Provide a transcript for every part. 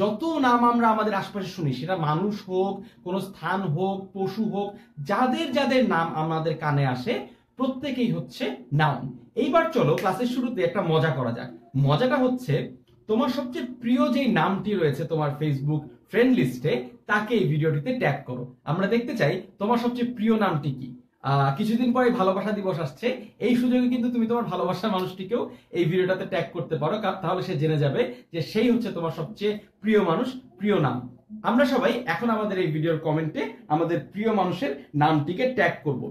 যত নাম আমরা আমাদের আশপাশে শুনি, সেটা মানুষ হোক, কোনো স্থান হোক, পশু হোক, যাদের যাদের নাম আমাদের কানে আসে প্রত্যেকেই হচ্ছে নাউন। এইবার চলো ক্লাসের শুরুতে একটা মজা করা যাক। মজাটা হচ্ছে, তোমার সবচেয়ে প্রিয় যে নামটি রয়েছে তোমার ফেসবুক ফ্রেন্ড লিস্টে, তাকে এই ভিডিওটিতে ট্যাগ করো। আমরা দেখতে চাই তোমার সবচেয়ে প্রিয় নামটি কি। কিছুদিন পরে ভালোবাসা দিবস আসছে, এই সুযোগে কিন্তু তুমি তোমার ভালোবাসার মানুষটিকেও এই ভিডিওটাতে ট্যাগ করতে পারো, তাহলে সে জেনে যাবে যে সেই হচ্ছে তোমার সবচেয়ে প্রিয় মানুষ, প্রিয় নাম। আমরা সবাই এখন আমাদের এই ভিডিওর কমেন্টে আমাদের প্রিয় মানুষের নামটিকে ট্যাগ করব।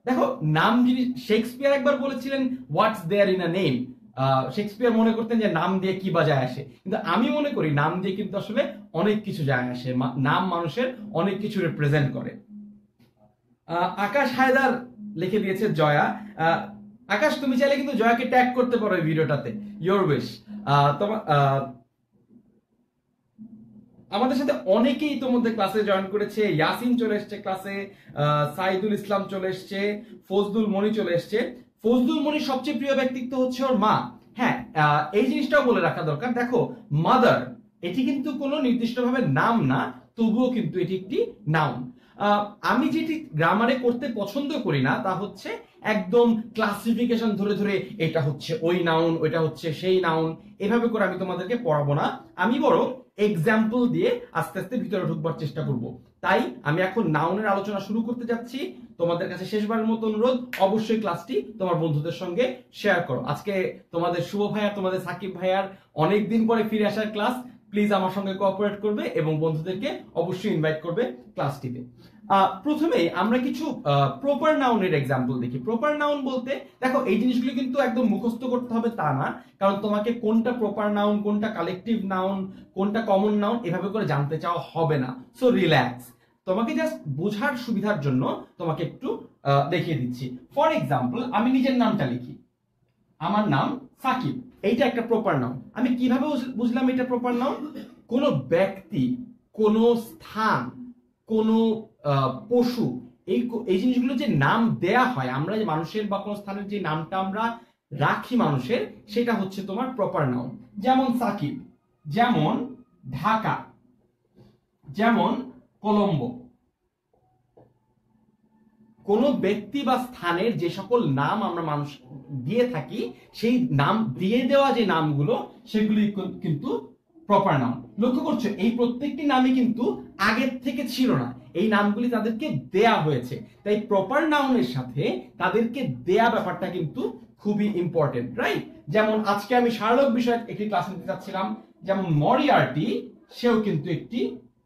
দেখো, নাম যিনি, শেক্সপিয়ার একবার বলেছিলেন what's there in a name. Shakespeare মনে করতেন যে নাম দিয়ে কি বা যায় আসে, কিন্তু আমি মনে করি নাম দিয়ে কিন্তু আসলে অনেক কিছু যায় আসে। নাম মানুষের অনেক কিছু রিপ্রেজেন্ট করে। আকাশ হায়দার লিখে দিয়েছে জয়া। আকাশ, তুমি চাইলে কিন্তু জয়াকে ট্যাগ করতে পারো এই ভিডিওটাতে, ইয়োর উইশ। তোমার আমাদের সাথে অনেকেই তোমাদের ক্লাসে জয়েন করেছে। ইয়াসিন চলে এসছে ক্লাসে, সাইদুল ইসলাম চলে এসছে, ফজলুল মনি চলে এসছে। ফজলুল মনির সবচেয়ে প্রিয় ব্যক্তিত্ব হচ্ছে ওর মা। হ্যাঁ, এই জিনিসটাও বলে রাখা দরকার। দেখো, মাদার এটি কিন্তু কোনো নির্দিষ্টভাবে নাম না, তবুও কিন্তু এটি একটি নাউন। আমি যেটি গ্রামারে করতে পছন্দ করি না তা হচ্ছে একদম ক্লাসিফিকেশন ধরে ধরে এটা হচ্ছে ওই নাউন, ওইটা হচ্ছে সেই নাউন, এভাবে করে আমি তোমাদেরকে পড়াবো না। আমি বরং এক্সাম্পল দিয়ে আস্তে আস্তে ভিতরে ঢুকবার চেষ্টা করব। তাই আমি এখন নাউনের আলোচনা শুরু করতে যাচ্ছি। তোমাদের কাছে শেষবারের মতো অনুরোধ, অবশ্যই ক্লাসটি তোমার বন্ধুদের সঙ্গে শেয়ার করো। আজকে তোমাদের শুভ ভাইয়া, তোমাদের সাকিব ভাইয়ার অনেকদিন পরে ফিরে আসার ক্লাস। প্লিজ আমার সঙ্গে কোঅপারেট করবে এবং বন্ধুদেরকে অবশ্যই ইনভাইট করবে ক্লাসটিতে। প্রথমেই আমরা কিছু প্রপার নাউনের এক্সাম্পল দেখি। প্রপার নাউন বলতে, দেখো, এই জিনিসগুলো কিন্তু একদম মুখস্থ করতে হবে তা না, কারণ তোমাকে কোনটা প্রপার নাউন, কোনটা কালেকটিভ নাউন, কোনটা কমন নাউন এভাবে করে জানতে চাওয়া হবে না। সো রিল্যাক্স, তোমাকে জাস্ট বোঝার সুবিধার জন্য তোমাকে একটু দেখিয়ে দিচ্ছি। ফর এক্সাম্পল, আমি নিজের নামটা লিখি, আমার নাম সাকিব, এইটা একটা প্রপার নাউন। আমি কিভাবে বুঝলাম এটা প্রপার নাউন? কোনো ব্যক্তি, কোনো স্থান, কোনো পশু, এই জিনিসগুলো যে নাম দেয়া হয়, আমরা যে মানুষের বা কোনো স্থানের যে নামটা আমরা রাখি মানুষের, সেটা হচ্ছে তোমার প্রপার নাউন। যেমন সাকিব, যেমন ঢাকা, যেমন কলম্বো। কোনো ব্যক্তি বা স্থানের যে সকল নাম আমরা মানুষ দিয়ে থাকি, সেই নাম দিয়ে দেওয়া যে নামগুলো, সেগুলি কিন্তু প্রপার নাউন। লক্ষ্য করছো, এই প্রত্যেকটি নামই কিন্তু আগের থেকে ছিল না, এই নামগুলি তাদেরকে দেয়া হয়েছে। তাই প্রপার নাউনের সাথে তাদেরকে দেয়া ব্যাপারটা কিন্তু খুবই ইম্পর্টেন্ট, রাইট? যেমন আজকে আমি শার্লক বিষয়ে একটি ক্লাস নিতে চাচ্ছিলাম, যেমন মরিয়ার্টি, সেও কিন্তু একটি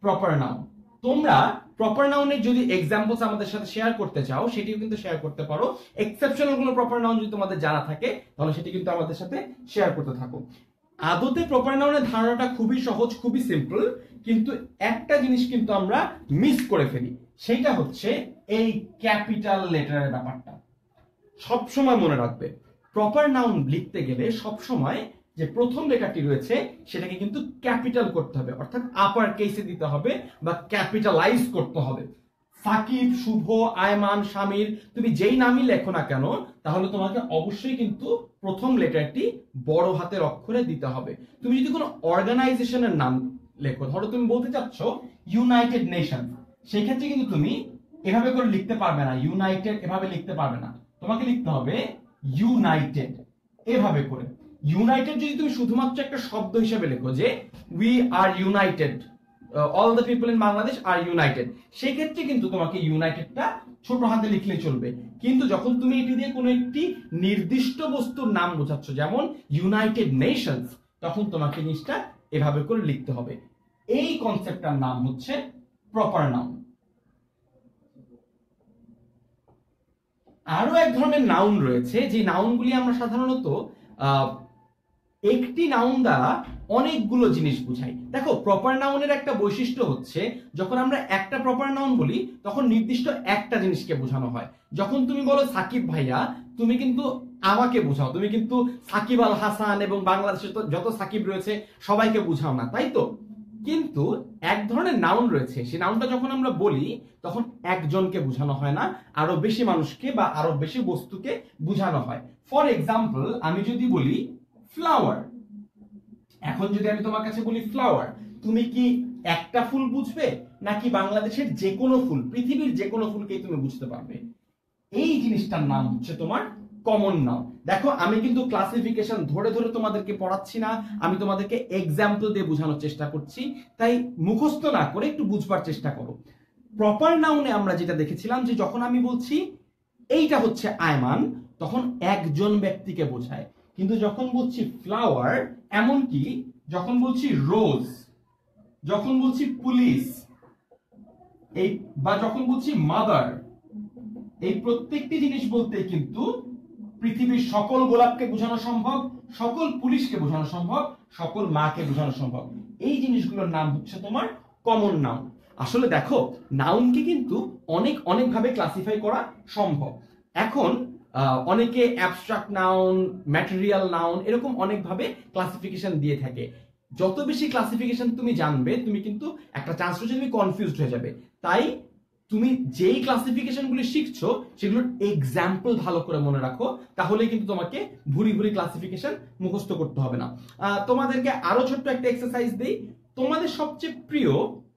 প্রপার নাউন। তোমরা প্রপার নাউনের যদি এক্সাম্পলস আমাদের সাথে শেয়ার করতে চাও, সেটিও কিন্তু শেয়ার করতে পারো। এক্সেপশনাল কোনো প্রপার নাউন যদি তোমাদের জানা থাকে, তাহলে সেটি কিন্তু আমাদের সাথে শেয়ার করতে থাকো। আদতে প্রপার নাউনের ধারণাটা খুবই সহজ, খুবই সিম্পল, কিন্তু একটা জিনিস কিন্তু আমরা মিস করে ফেলি, সেটা হচ্ছে এই ক্যাপিটাল লেটারের ব্যাপারটা। সবসময় মনে রাখবে, প্রপার নাউন লিখতে গেলে সবসময় যে প্রথম লেটারটি রয়েছে সেটাকে কিন্তু ক্যাপিটাল করতে হবে, অর্থাৎ আপার কেসে দিতে হবে বা ক্যাপিটালাইজ করতে হবে। সাকিব, শুভ, আয়মান, শামির, তুমি যেই নামই লেখো না কেন, তাহলে তোমাকে অবশ্যই কিন্তু প্রথম লেটারটি বড় হাতের অক্ষরে দিতে হবে। তুমি যদি কোনো অর্গানাইজেশনের নাম লেখো, ধরো তুমি বলতে চাচ্ছ ইউনাইটেড নেশন, সেই ক্ষেত্রে কিন্তু তুমি এভাবে করে লিখতে পারবে না, ইউনাইটেড এভাবে লিখতে পারবে না, তোমাকে লিখতে হবে ইউনাইটেড এভাবে করে। ইউনাইটেড যদি তুমি শুধুমাত্র একটা শব্দ হিসেবে লেখো যে we are united, all the people in Bangladesh are united, সেই ক্ষেত্রে কিন্তু তোমাকে ইউনাইটেডটা ছোট হাতে লিখলে চলবে। কিন্তু যখন তুমি এটি দিয়ে কোনো একটি নির্দিষ্ট বস্তুর নাম বোঝাচ্ছ, যেমন ইউনাইটেড নেশনস, তখন তোমাকে জিনিসটা এভাবে করে লিখতে হবে। এই কনসেপ্টটার নাম হচ্ছে প্রপার নাউন। আরো এক ধরনের নাউন রয়েছে, যে নাউনগুলি আমরা সাধারণত একটি নাউন দ্বারা অনেকগুলো জিনিস বুঝাই। দেখো, প্রপার নাউনের একটা বৈশিষ্ট্য হচ্ছে, যখন আমরা একটা প্রপার নাউন বলি তখন নির্দিষ্ট একটা জিনিসকে বোঝানো হয়। যখন তুমি বলো সাকিব ভাইয়া, তুমি কিন্তু আমাকে বোঝাও, তুমি কিন্তু সাকিব আল হাসান এবং বাংলাদেশে যত সাকিব রয়েছে সবাইকে বোঝাও না, তাই তো? কিন্তু এক ধরনের নাউন রয়েছে, সেই নাউনটা যখন আমরা বলি তখন একজনকে বোঝানো হয় না, আরো বেশি মানুষকে বা আরো বেশি বস্তুকে বোঝানো হয়। ফর এক্সাম্পল, আমি যদি বলি ফ্লাওয়ার, এখন যদি আমি তোমার কাছে বলি ফ্লাওয়ার, তুমি কি একটা ফুল বুঝবে নাকি বাংলাদেশের যে কোনো ফুল, পৃথিবীর যে কোনো ফুলকেই তুমি বুঝতে পারবে? এই জিনিসটার নাম হচ্ছে তোমার কমন নাউন। দেখো আমি কিন্তু ক্লাসিফিকেশন ধরে ধরে তোমাদেরকে পড়াচ্ছি না, আমি তোমাদেরকে এক্সাম্পল দিয়ে বোঝানোর চেষ্টা করছি, তাই মুখস্থ না করে একটু বুঝবার চেষ্টা করো। প্রপার নাউনে আমরা যেটা দেখেছিলাম যে যখন আমি বলছি এইটা হচ্ছে আয়মান, তখন একজন ব্যক্তিকে বোঝায়। কিন্তু যখন বলছি ফ্লাওয়ার, এমনকি যখন বলছি রোজ, যখন বলছি পুলিশ, এই বা যখন বলছি মাদার, এই প্রত্যেকটি জিনিস বলতে কিন্তু পৃথিবীর সকল গোলাপকে বোঝানো সম্ভব, সকল পুলিশকে বোঝানো সম্ভব, সকল মাকে বোঝানো সম্ভব। এই জিনিসগুলোর নাম হচ্ছে তোমার কমন নাউন। আসলে দেখো নাউনকে কিন্তু অনেক অনেক ভাবে ক্লাসিফাই করা সম্ভব। এখন অনেকে অ্যাবস্ট্রাক্ট নাউন, ম্যাটেরিয়াল নাউন, এরকম অনেক ভাবে ক্লাসিফিকেশন দিয়ে থাকে। যত বেশি ক্লাসিফিকেশন তুমি জানবে, তুমি কিন্তু একটা চান্স রয়েছে তুমি কনফিউজড হয়ে যাবে। তাই তুমি যেই ক্লাসিফিকেশন গুলি শিখছো সেগুলোর এক্সাম্পল ভালো করে মনে রাখো, তাহলে কিন্তু তোমাকে ভুরি ভুরি ক্লাসিফিকেশন মুখস্থ করতে হবে না। তোমাদেরকে আরো ছোট্ট একটা এক্সারসাইজ দেই। তোমাদের সবচেয়ে প্রিয়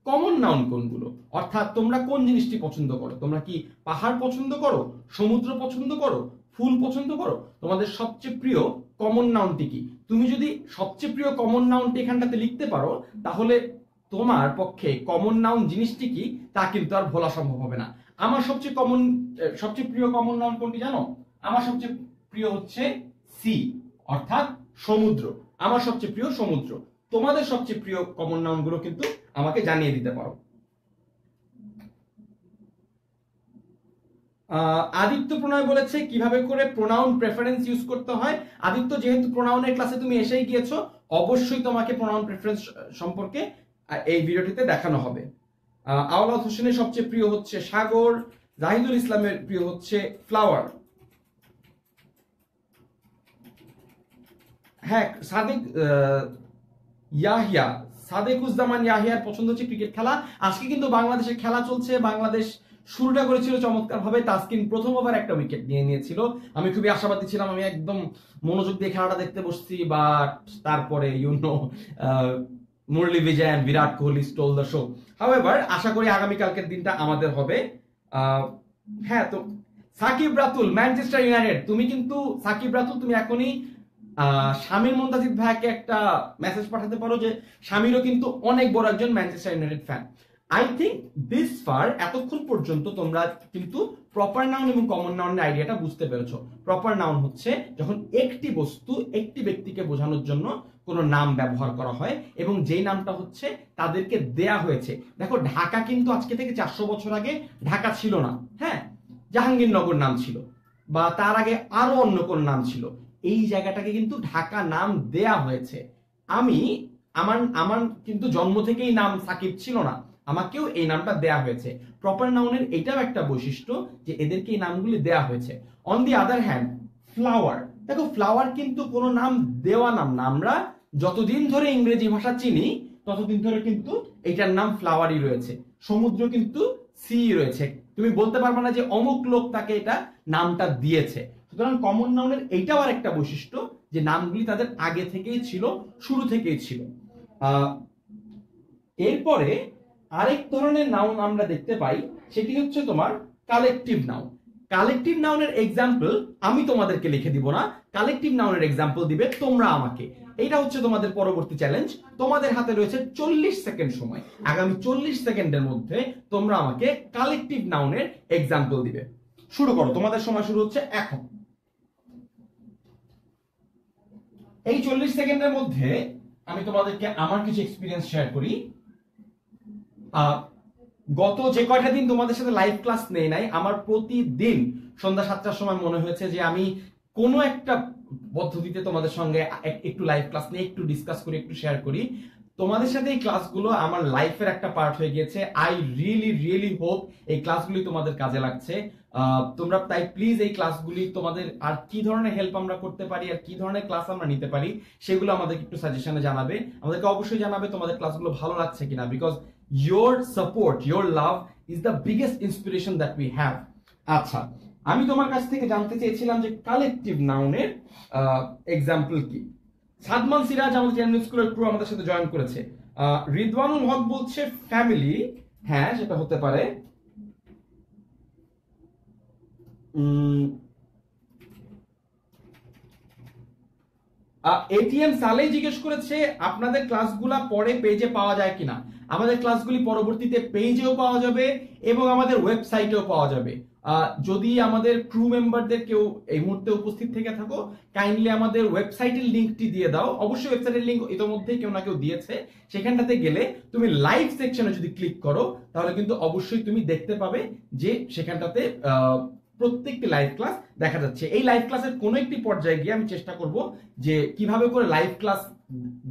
কমন নাউন কোনগুলো? অর্থাৎ তোমরা কোন জিনিসটি পছন্দ করো? তোমরা কি পাহাড় পছন্দ করো, সমুদ্র পছন্দ করো, ফুল পছন্দ করো? তোমাদের সবচেয়ে প্রিয় কমন নাউনটি কি? তুমি যদি সবচেয়ে প্রিয় কমন নাউনটি এখানটাতে লিখতে পারো, তাহলে তোমার পক্ষে কমন নাউন জিনিসটি কি তা কিন্তু আর ভোলা সম্ভব হবে না। আমার সবচেয়ে প্রিয় কমন নাউন কোনটি জানো? আমার সবচেয়ে প্রিয় হচ্ছে সি, অর্থাৎ সমুদ্র। আমার সবচেয়ে প্রিয় সমুদ্র। তোমাদের সবচেয়ে প্রিয় কমন নাউন গুলো কিন্তু আমাকে জানিয়ে দিতে পারো। আদিত্য প্রণয় বলেছে কিভাবে করে প্রোনাউন প্রেফারেন্স ইউজ করতে হয়। আদিত্য, যেহেতু প্রোনাউনের ক্লাসে তুমি এসেই গিয়েছো, অবশ্যই তোমাকে প্রোনাউন প্রেফারেন্স সম্পর্কে এই ভিডিওটিতে দেখানো হবে। আওলাদ হোসেনের সবচেয়ে প্রিয় হচ্ছে সাগর, জাহিদুল ইসলামের প্রিয় হচ্ছে ফ্লাওয়ার। হ্যাঁ, সাদেকুজ্জামান ইয়াহিয়ার পছন্দ হচ্ছে ক্রিকেট খেলা। আজকে কিন্তু বাংলাদেশের খেলা চলছে। বাংলাদেশ শুরুটা করেছিল চমৎকার ভাবে, তাসকিন প্রথম ওভার একটা উইকেট নিয়ে নিয়েছিল। আমি খুবই আশাবাদী ছিলাম, আমি একদম মনোযোগ দিয়ে খেলাটা দেখতে বসছি, বাট তারপরে Murali Vijay and Virat Kohli stole the show. However আশা করি আগামীকালকের দিনটা আমাদের হবে। হ্যাঁ, তো সাকিব রাতুল, ম্যানচেস্টার ইউনাইটেড, তুমি কিন্তু সাকিব রাতুল তুমি এখনই শামির মুনতাজিদ ভাইকে একটা মেসেজ পাঠাতে পারো যে শামিরও কিন্তু অনেক বড় একজন Manchester United fan. I think this fur এতক্ষণ পর্যন্ত তোমরা কিন্তু প্রপার নাউন এবং কমন নাউনের আইডিয়াটা বুঝতে পেরেছো। প্রপার নাউন হচ্ছে যখন একটি বস্তু একটি ব্যক্তিকে বোঝানোর জন্য কোনো নাম ব্যবহার করা হয় এবং যেই নামটা হচ্ছে তাদেরকে দেয়া হয়েছে। দেখো ঢাকা কিন্তু আজকে থেকে 400 বছর আগে ঢাকা ছিল না। হ্যাঁ, জাহাঙ্গীরনগর নাম ছিল, বা তার আগে আরো অন্য কোন নাম ছিল। এই জায়গাটাকে কিন্তু ঢাকা নাম দেয়া হয়েছে। আমার কিন্তু জন্ম থেকেই নাম সাকিব ছিল না, আমাকেও এই নামটা দেয়া হয়েছে। প্রপার নাউনের এটাও একটা বৈশিষ্ট্য যে এদেরকে এই নামগুলি দেয়া হয়েছে। On the other hand flower, দেখো ফ্লাওয়ার কিন্তু কোনো নাম দেওয়া নাম না। আমরা যতদিন ধরে ইংরেজি ভাষা চিনি ততদিন ধরে কিন্তু এটার নাম ফ্লাওয়ারই রয়েছে। সমুদ্র কিন্তু সি রয়েছে, তুমি বলতে পারবে না যে অমুক লোক তাকে এটা নামটা দিয়েছে। সুতরাং কমন নাউনের এইটাও আর একটা বৈশিষ্ট্য যে নামগুলি তাদের আগে থেকেই ছিল, শুরু থেকেই ছিল। এরপরে আরেক ধরনের নাউন আমরা দেখতে পাই, সেটি হচ্ছে তোমার কালেকটিভ নাউন। কালেকটিভ নাউনের এক্সাম্পল আমি তোমাদেরকে লিখে দিব না, কালেকটিভ নাউনের এক্সাম্পল দিবে তোমরা আমাকে। এটা হচ্ছে তোমাদের পরবর্তী চ্যালেঞ্জ। তোমাদের হাতে রয়েছে 40 সেকেন্ড সময়। আগামী 40 সেকেন্ডের মধ্যে তোমরা আমাকে কালেকটিভ নাউনের এক্সাম্পল দিবে। শুরু করো, তোমাদের সময় শুরু হচ্ছে এখন। এই 40 সেকেন্ডের মধ্যে আমি তোমাদেরকে আমার কিছু এক্সপিরিয়েন্স শেয়ার করি। গত যে কয়টা দিন তোমাদের সাথে লাইভ ক্লাস নেই নাই, আমার প্রতিদিন সন্ধ্যা 7টার সময় মনে হয়েছে যে আমি কোনো একটা পদ্ধতিতে তোমাদের সঙ্গে একটু লাইভ ক্লাস নিয়ে একটু ডিসকাস করি, একটু শেয়ার করি। তোমাদের সাথে এই ক্লাসগুলো আমার লাইফের একটা পার্ট হয়ে গিয়েছে। আই রিয়েলি হোপ এই ক্লাসগুলি তোমাদের কাজে লাগছে। তোমরা তাই প্লিজ এই ক্লাসগুলি তোমাদের আর কি ধরনের হেল্প আমরা করতে পারি আর কি ধরনের ক্লাস আমরা নিতে পারি সেগুলো আমাদেরকে একটু সাজেশনে জানাবে। আমাদেরকে অবশ্যই জানাবে তোমাদের ক্লাসগুলো ভালো লাগছে কিনা, because your support, your love is the biggest inspiration that we have. আচ্ছা, আমি তোমার কাছ থেকে জানতে চেয়েছিলাম যে কালেকটিভ নাউনের এক্সাম্পল কি। সাদমান সিরাজ আমাদের টেন স্কুলের ক্রু আমাদের সাথে জয়েন করেছে। রিদওয়ানুল হক বলছে ফ্যামিলি, হ্যাঁ সেটা হতে পারে। এটিএম সালে জিজ্ঞেস করেছে আপনাদের ক্লাসগুলা পরে পেজে পাওয়া যায় কিনা। আমাদের ক্লাসগুলি পরবর্তীতে পেজেও পাওয়া যাবে এবং আমাদের ওয়েবসাইটেও পাওয়া যাবে। যদি আমাদের ক্রু মেম্বারদের কেউ এই মুহূর্তে উপস্থিত থেকে থাকো, কাইন্ডলি আমাদের ওয়েবসাইটের লিঙ্কটি দিয়ে দাও। অবশ্যই ওয়েবসাইটের লিঙ্ক ইতোমধ্যেই কেউ না কেউ দিয়েছে। সেখানটাতে গেলে তুমি লাইভ সেকশনে যদি ক্লিক করো তাহলে কিন্তু অবশ্যই তুমি দেখতে পাবে যে সেখানটাতে প্রত্যেকটি লাইভ ক্লাস দেখা যাচ্ছে। এই লাইভ ক্লাসের কোনো একটি পর্যায়ে গিয়ে আমি চেষ্টা করব যে কিভাবে করে লাইভ ক্লাস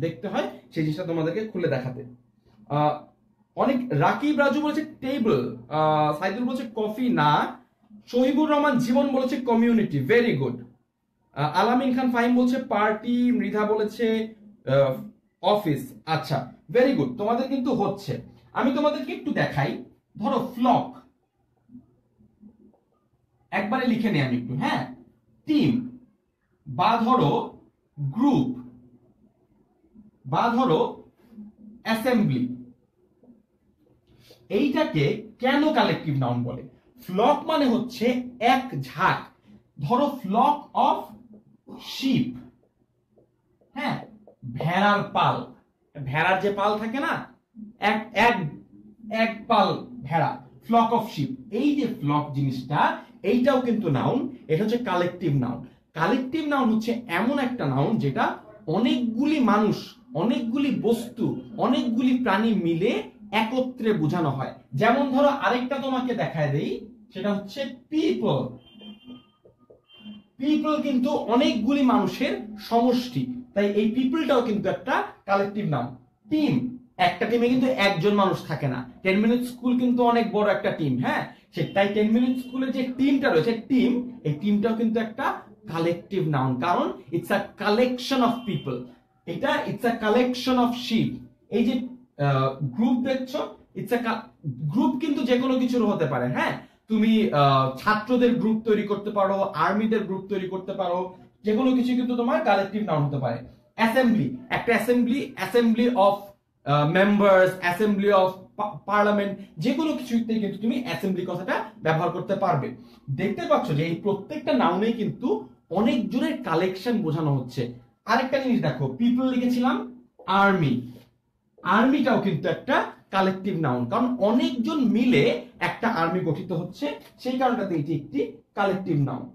দেখতে হয় সেই জিনিসটা তোমাদেরকে খুলে দেখাতে। অনেক রাকিব রাজু বলেছে টেবিল, সাইদুল বলেছে কফি না, শহীবুর রহমান জীবন বলেছে কমিউনিটি, ভেরি গুড। আলামিন খান ফাহিম বলছে পার্টি, মৃধা বলেছে অফিস, আচ্ছা ভেরি গুড, তোমাদের কিন্তু হচ্ছে। আমি তোমাদেরকে একটু দেখাই, ধরো ফ্লক একবারে লিখে নেই আমি একটু, হ্যাঁ, টিম বা ধরো গ্রুপ বা ধরো অ্যাসেম্বলি, এইটাকে কেন কালেকটিভ নাউন বলে? ফ্লক মানে হচ্ছে এক ঝাঁক, ধরো ফ্লক অফ শিপ, হ্যাঁ, ভেড়ার পাল, ভেড়ার যে পাল থাকে না, এক এক এক পাল ভেড়া, ফ্লক অফ শিপ। এই যে ফ্লক জিনিসটা, এইটাও কিন্তু নাউন, এটা হচ্ছে কালেকটিভ নাউন। কালেকটিভ নাউন হচ্ছে এমন একটা নাউন যেটা অনেকগুলি মানুষ, অনেকগুলি বস্তু, অনেকগুলি প্রাণী মিলে একত্রে বোঝানো হয়। যেমন ধরো আরেকটা তোমাকে দেখায় দেই, সেটা হচ্ছে পিপল। পিপল কিন্তু অনেকগুলি মানুষের সমষ্টি, তাই এই পিপলটাও কিন্তু একটা কালেকটিভ নাউন। টিম, একটা টিমে কিন্তু একজন মানুষ থাকে না। 10 মিনিট স্কুল কিন্তু অনেক বড় একটা টিম, হ্যাঁ, তাই 10 মিনিট স্কুলের যে টিমটা রয়েছে, টিম, এই টিমটাও কিন্তু একটা কালেকটিভ নাউন, কারণ it's a collection of people. এটা it's a collection of ship. এই যে গ্রুপ দেখছো, ইটস আ গ্রুপ কিন্তু যে কোনো কিছুর হতে পারে, হ্যাঁ, তুমি ছাত্রদের গ্রুপ তৈরি করতে পারো, আর্মিদের গ্রুপ তৈরি করতে পারো, যে কোনো কিছু কিন্তু তোমার কালেকটিভ নাউন হতে পারে। অ্যাসেম্বলি, একটা assembly, assembly of members, assembly of parliament, যে কোনো কিছুতে কিন্তু তুমি অ্যাসেম্বলি কথাটা ব্যবহার করতে পারবে। দেখতে পাচ্ছ যে এই প্রত্যেকটা নাউনে কিন্তু অনেক জনের কালেকশন বোঝানো হচ্ছে। আরেকটা জিনিস দেখো, পিপল লিখেছিলাম, আর্মি, আর্মিটাও কিন্তু একটা কালেকটিভ নাউন, কারণ অনেকজন মিলে একটা আর্মি গঠিত হচ্ছে, সেই কারণটাতে এটি একটি কালেকটিভ নাউন।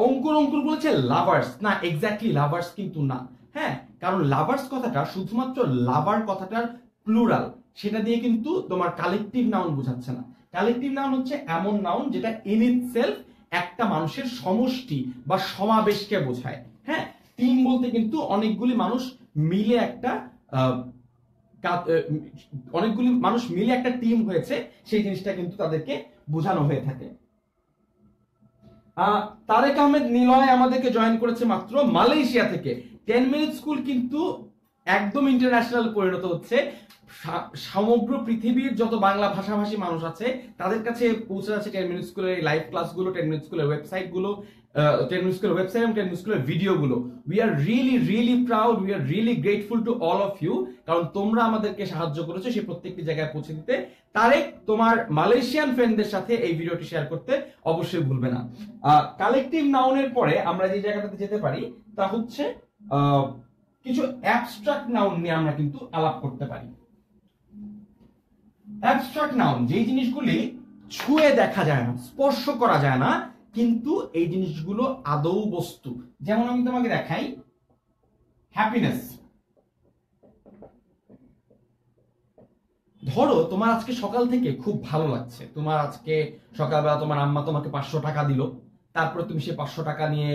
অঙ্কুর অঙ্কুর বলেছে লাভার্স, না এক্স্যাক্টলি লাভার্স কিন্তু না, হ্যাঁ, কারণ লাভার্স কথাটা শুধুমাত্র লাভার কথাটার প্লুরাল, সেটা দিয়ে কিন্তু তোমার কালেকটিভ নাউন বোঝাচ্ছে না। কালেকটিভ নাউন হচ্ছে এমন নাউন যেটা ইন ইটসেলফ একটা মানুষের সমষ্টি বা সমাবেশকে বোঝায়, হ্যাঁ। টিম বলতে কিন্তু অনেকগুলি মানুষ মিলে একটা অনেকগুলি মানুষ মিলে একটা টিম হয়েছে, সেই জিনিসটা কিন্তু তাদেরকে বোঝানো হয়ে থাকে। তারেক আহমেদ নিলয় আমাদেরকে জয়েন করেছে মাত্র মালয়েশিয়া থেকে। 10 মিনিট স্কুল কিন্তু একদম ইন্টারন্যাশনাল পরিণত হচ্ছে। সমগ্র পৃথিবীর যত বাংলা ভাষাভাষী মানুষ আছে তাদের কাছে পৌঁছে যাচ্ছে 10 মিনিট স্কুলের লাইভ ক্লাসগুলো, 10 মিনিট স্কুলের ওয়েবসাইট গুলো, 10 মিনিট স্কুলের ওয়েবসাইট এবং 10 মিনিট স্কুলের ভিডিওগুলো। We are really proud, we are really grateful to all of you, কারণ তোমরা আমাদেরকে সাহায্য করেছো সেই প্রত্যেকটি জায়গায় পৌঁছে দিতে। তারেক, তোমার মালয়েশিয়ান ফ্রেন্ডদের সাথে এই ভিডিওটি শেয়ার করতে অবশ্যই ভুলবে না। কালেকটিভ নাউনের পরে আমরা যে জায়গাটাতে যেতে পারি তা হচ্ছে কিছু অ্যাবস্ট্রাক্ট নাউন নিয়ে আমরা কিন্তু আলাপ করতে পারি। অ্যাবস্ট্রাক্ট নাউন, যে জিনিসগুলি ছুঁয়ে দেখা যায় না, স্পর্শ করা যায় না, কিন্তু এই জিনিসগুলো আদৌ বস্তু। যেমন আমি তোমাকে দেখাই, হ্যাপিনেস। ধরো তোমার আজকে সকাল থেকে খুব ভালো লাগছে, তোমার আজকে সকালবেলা তোমার আম্মা তোমাকে 500 টাকা দিল, তারপরে তুমি সে 500 টাকা নিয়ে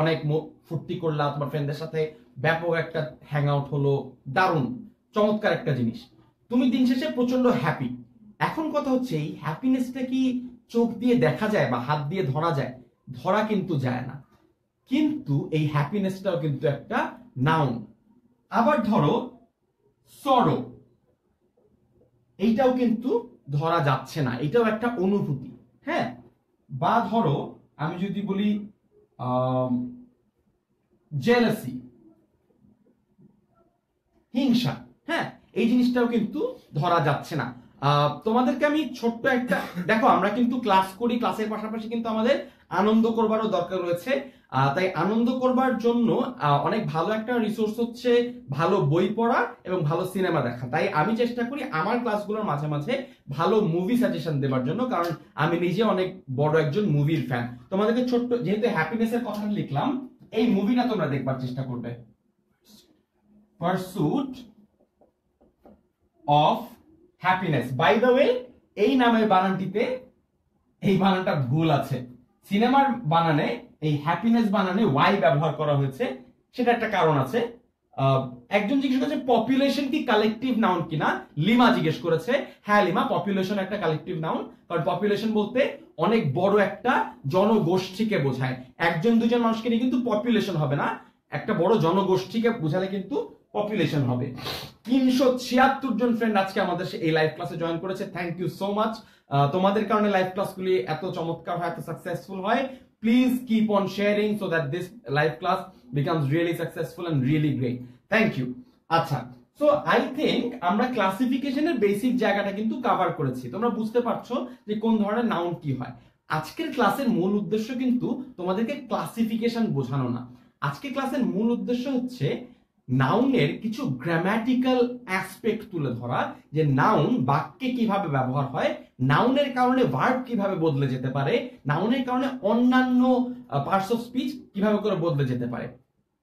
অনেক ফুর্তি করলা, তোমার ফ্রেন্ডদের সাথে ব্যাপক একটা হ্যাং আউট হলো, দারুণ চমৎকার একটা জিনিস, তুমি দিন শেষে প্রচন্ড হ্যাপি। এখন কথা হচ্ছে এই হ্যাপিনেসটা কি চোখ দিয়ে দেখা যায় বা হাত দিয়ে ধরা যায়? ধরা কিন্তু যায় না, কিন্তু এই হ্যাপিনেসটাও কিন্তু একটা নাউন। আবার ধরো সরো, এইটাও কিন্তু ধরা যাচ্ছে না, এটাও একটা অনুভূতি, হ্যাঁ। বা ধরো আমি যদি বলি জেলাসি, হিংসা। হ্যাঁ, এই জিনিসটাও কিন্তু ধরা যাচ্ছে না। তোমাদেরকে আমি ছোট্ট একটা, দেখো আমরা কিন্তু ক্লাস করি, ক্লাসের পাশাপাশি কিন্তু আমাদের আনন্দ করবারও দরকার রয়েছে। তাই আনন্দ করবার জন্য অনেক ভালো একটা রিসোর্স হচ্ছে ভালো বই পড়া এবং ভালো সিনেমা দেখা। তাই আমি চেষ্টা করি আমার ক্লাসগুলোর মাঝে মাঝে ভালো মুভি সাজেশন দেওয়ার জন্য, কারণ আমি নিজে অনেক বড় একজন মুভির ফ্যান। তোমাদেরকে ছোট্ট, যেহেতু হ্যাপিনেসের কথা লিখলাম, এই মুভিটা তোমরা দেখবার চেষ্টা করবে, pursuit of happiness. By the way, এই নামের বানানটিতে এই বানানটা ভুল আছে। সিনেমার বানানে এই হ্যাপিনেস বানানে ওয়াই ব্যবহার করা হয়েছে, সেটা একটা কারণ আছে। একজন জিজ্ঞেস করেছে পপুলেশন কি কালেকটিভ নাউন কিনা, লিমা জিজ্ঞেস করেছে। হ্যাঁ লিমা, পপুলেশন একটা কালেকটিভ নাউন, কারণ পপুলেশন বলতে অনেক বড় একটা জনগোষ্ঠীকে বোঝায়। একজন দুজন মানুষকে নিয়ে কিন্তু পপুলেশন হবে না, একটা বড় জনগোষ্ঠীকে বোঝালে কিন্তু পপুলেশন হবে। 376 জন ফ্রেন্ড আজকে আমাদের এই লাইভ ক্লাসে জয়েন করেছে, থ্যাংক ইউ সো মাচ। তোমাদের কারণে লাইভ ক্লাসগুলি এত চমৎকার হয়, এত সাকসেসফুল হয়। Please keep on sharing so that this live class becomes really successful and really great. Thank you. আচ্ছা, সো আই থিংক আমরা ক্লাসিফিকেশনের বেসিক জায়গাটা কিন্তু কভার করেছি। তোমরা বুঝতে পারছো যে কোন ধরনের নাউন কি হয়। আজকের ক্লাসের মূল উদ্দেশ্য কিন্তু তোমাদেরকে ক্লাসিফিকেশন বোঝানো না। আজকের ক্লাসের মূল উদ্দেশ্য হচ্ছে নাউনের কিছু গ্রামাটিক্যাল অ্যাসপেক্ট তুলে ধরা, যে নাউন বাক্যে কিভাবে ব্যবহার হয়, নাউনের কারণে ভার্ব কিভাবে বদলে যেতে পারে, নাউনের কারণে অন্যান্য পার্টস অফ স্পিচ কিভাবে করে বদলে যেতে পারে।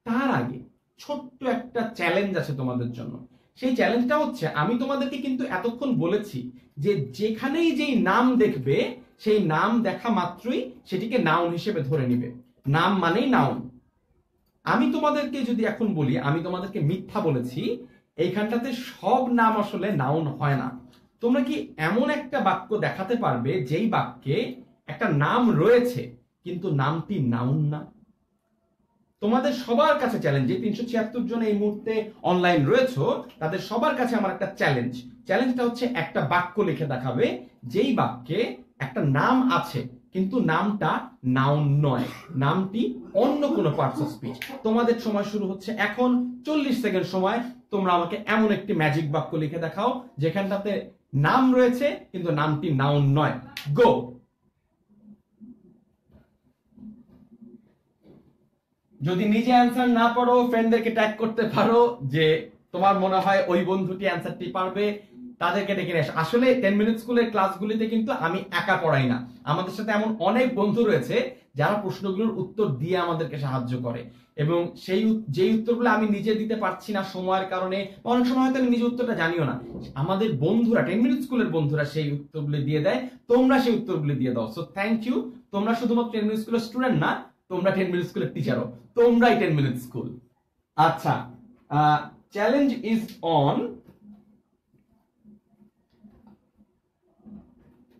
তার আগে ছোট্ট একটা চ্যালেঞ্জ আছে তোমাদের জন্য। সেই চ্যালেঞ্জটা হচ্ছে, আমি তোমাদেরকে কিন্তু এতক্ষণ বলেছি যে যেখানেই যেই নাম দেখবে সেই নাম দেখা মাত্রই সেটিকে নাউন হিসেবে ধরে নিবে। নাম মানেই নাউন। আমি তোমাদেরকে যদি এখন বলি আমি তোমাদেরকে মিথ্যা বলেছি, এইখানটাতে সব নাম আসলে নাউন হয় না। তোমরা কি এমন একটা বাক্য দেখাতে পারবে যেই বাক্যে একটা নাম রয়েছে কিন্তু নামটি নাউন না? তোমাদের সবার কাছে চ্যালেঞ্জ, যে 376 জন এই মুহূর্তে অনলাইন রয়েছে তাদের সবার কাছে আমার একটা চ্যালেঞ্জটা হচ্ছে একটা বাক্য লিখে দেখাবে যেই বাক্যে একটা নাম আছে কিন্তু নামটা নাউন নয়, নামটি অন্য কোনো পার্টস অফ স্পিচ। তোমাদের সময় শুরু হচ্ছে এখন, 40 সেকেন্ড সময়। তোমরা আমাকে এমন একটি ম্যাজিক বাক্য লিখে দেখাও যেখানটাতে নাম রয়েছে কিন্তু নামটি নাউন নয়। গো। যদি নিজে অ্যান্সার না পারো ফ্রেন্ডদেরকে ট্যাগ করতে পারো যে তোমার মনে হয় ওই বন্ধুটি অ্যান্সারটি পারবে, তাদেরকে ডেকে নিয়ে আসো। আসলে 10 মিনিট স্কুলের ক্লাসগুলিতে কিন্তু আমি একা পড়াই না, আমাদের সাথে এমন অনেক বন্ধু রয়েছে যারা প্রশ্নগুলোর উত্তর দিয়ে আমাদেরকে সাহায্য করে, এবং যেই উত্তরগুলো আমি নিজে দিতে পারছি না সময়ের কারণে, অনেক সময় হয়তো আমি নিজে উত্তরটা জানিও না, আমাদের বন্ধুরা 10 মিনিট স্কুলের বন্ধুরা সেই উত্তরগুলি দিয়ে দেয়, তোমরা সেই উত্তরগুলি দিয়ে দাও। So thank you. তোমরা শুধুমাত্র 10 মিনিট স্কুলের স্টুডেন্ট না, তোমরা 10 মিনিট স্কুলের টিচারও, তোমরাই 10 মিনিট স্কুল। আচ্ছা, challenge is on.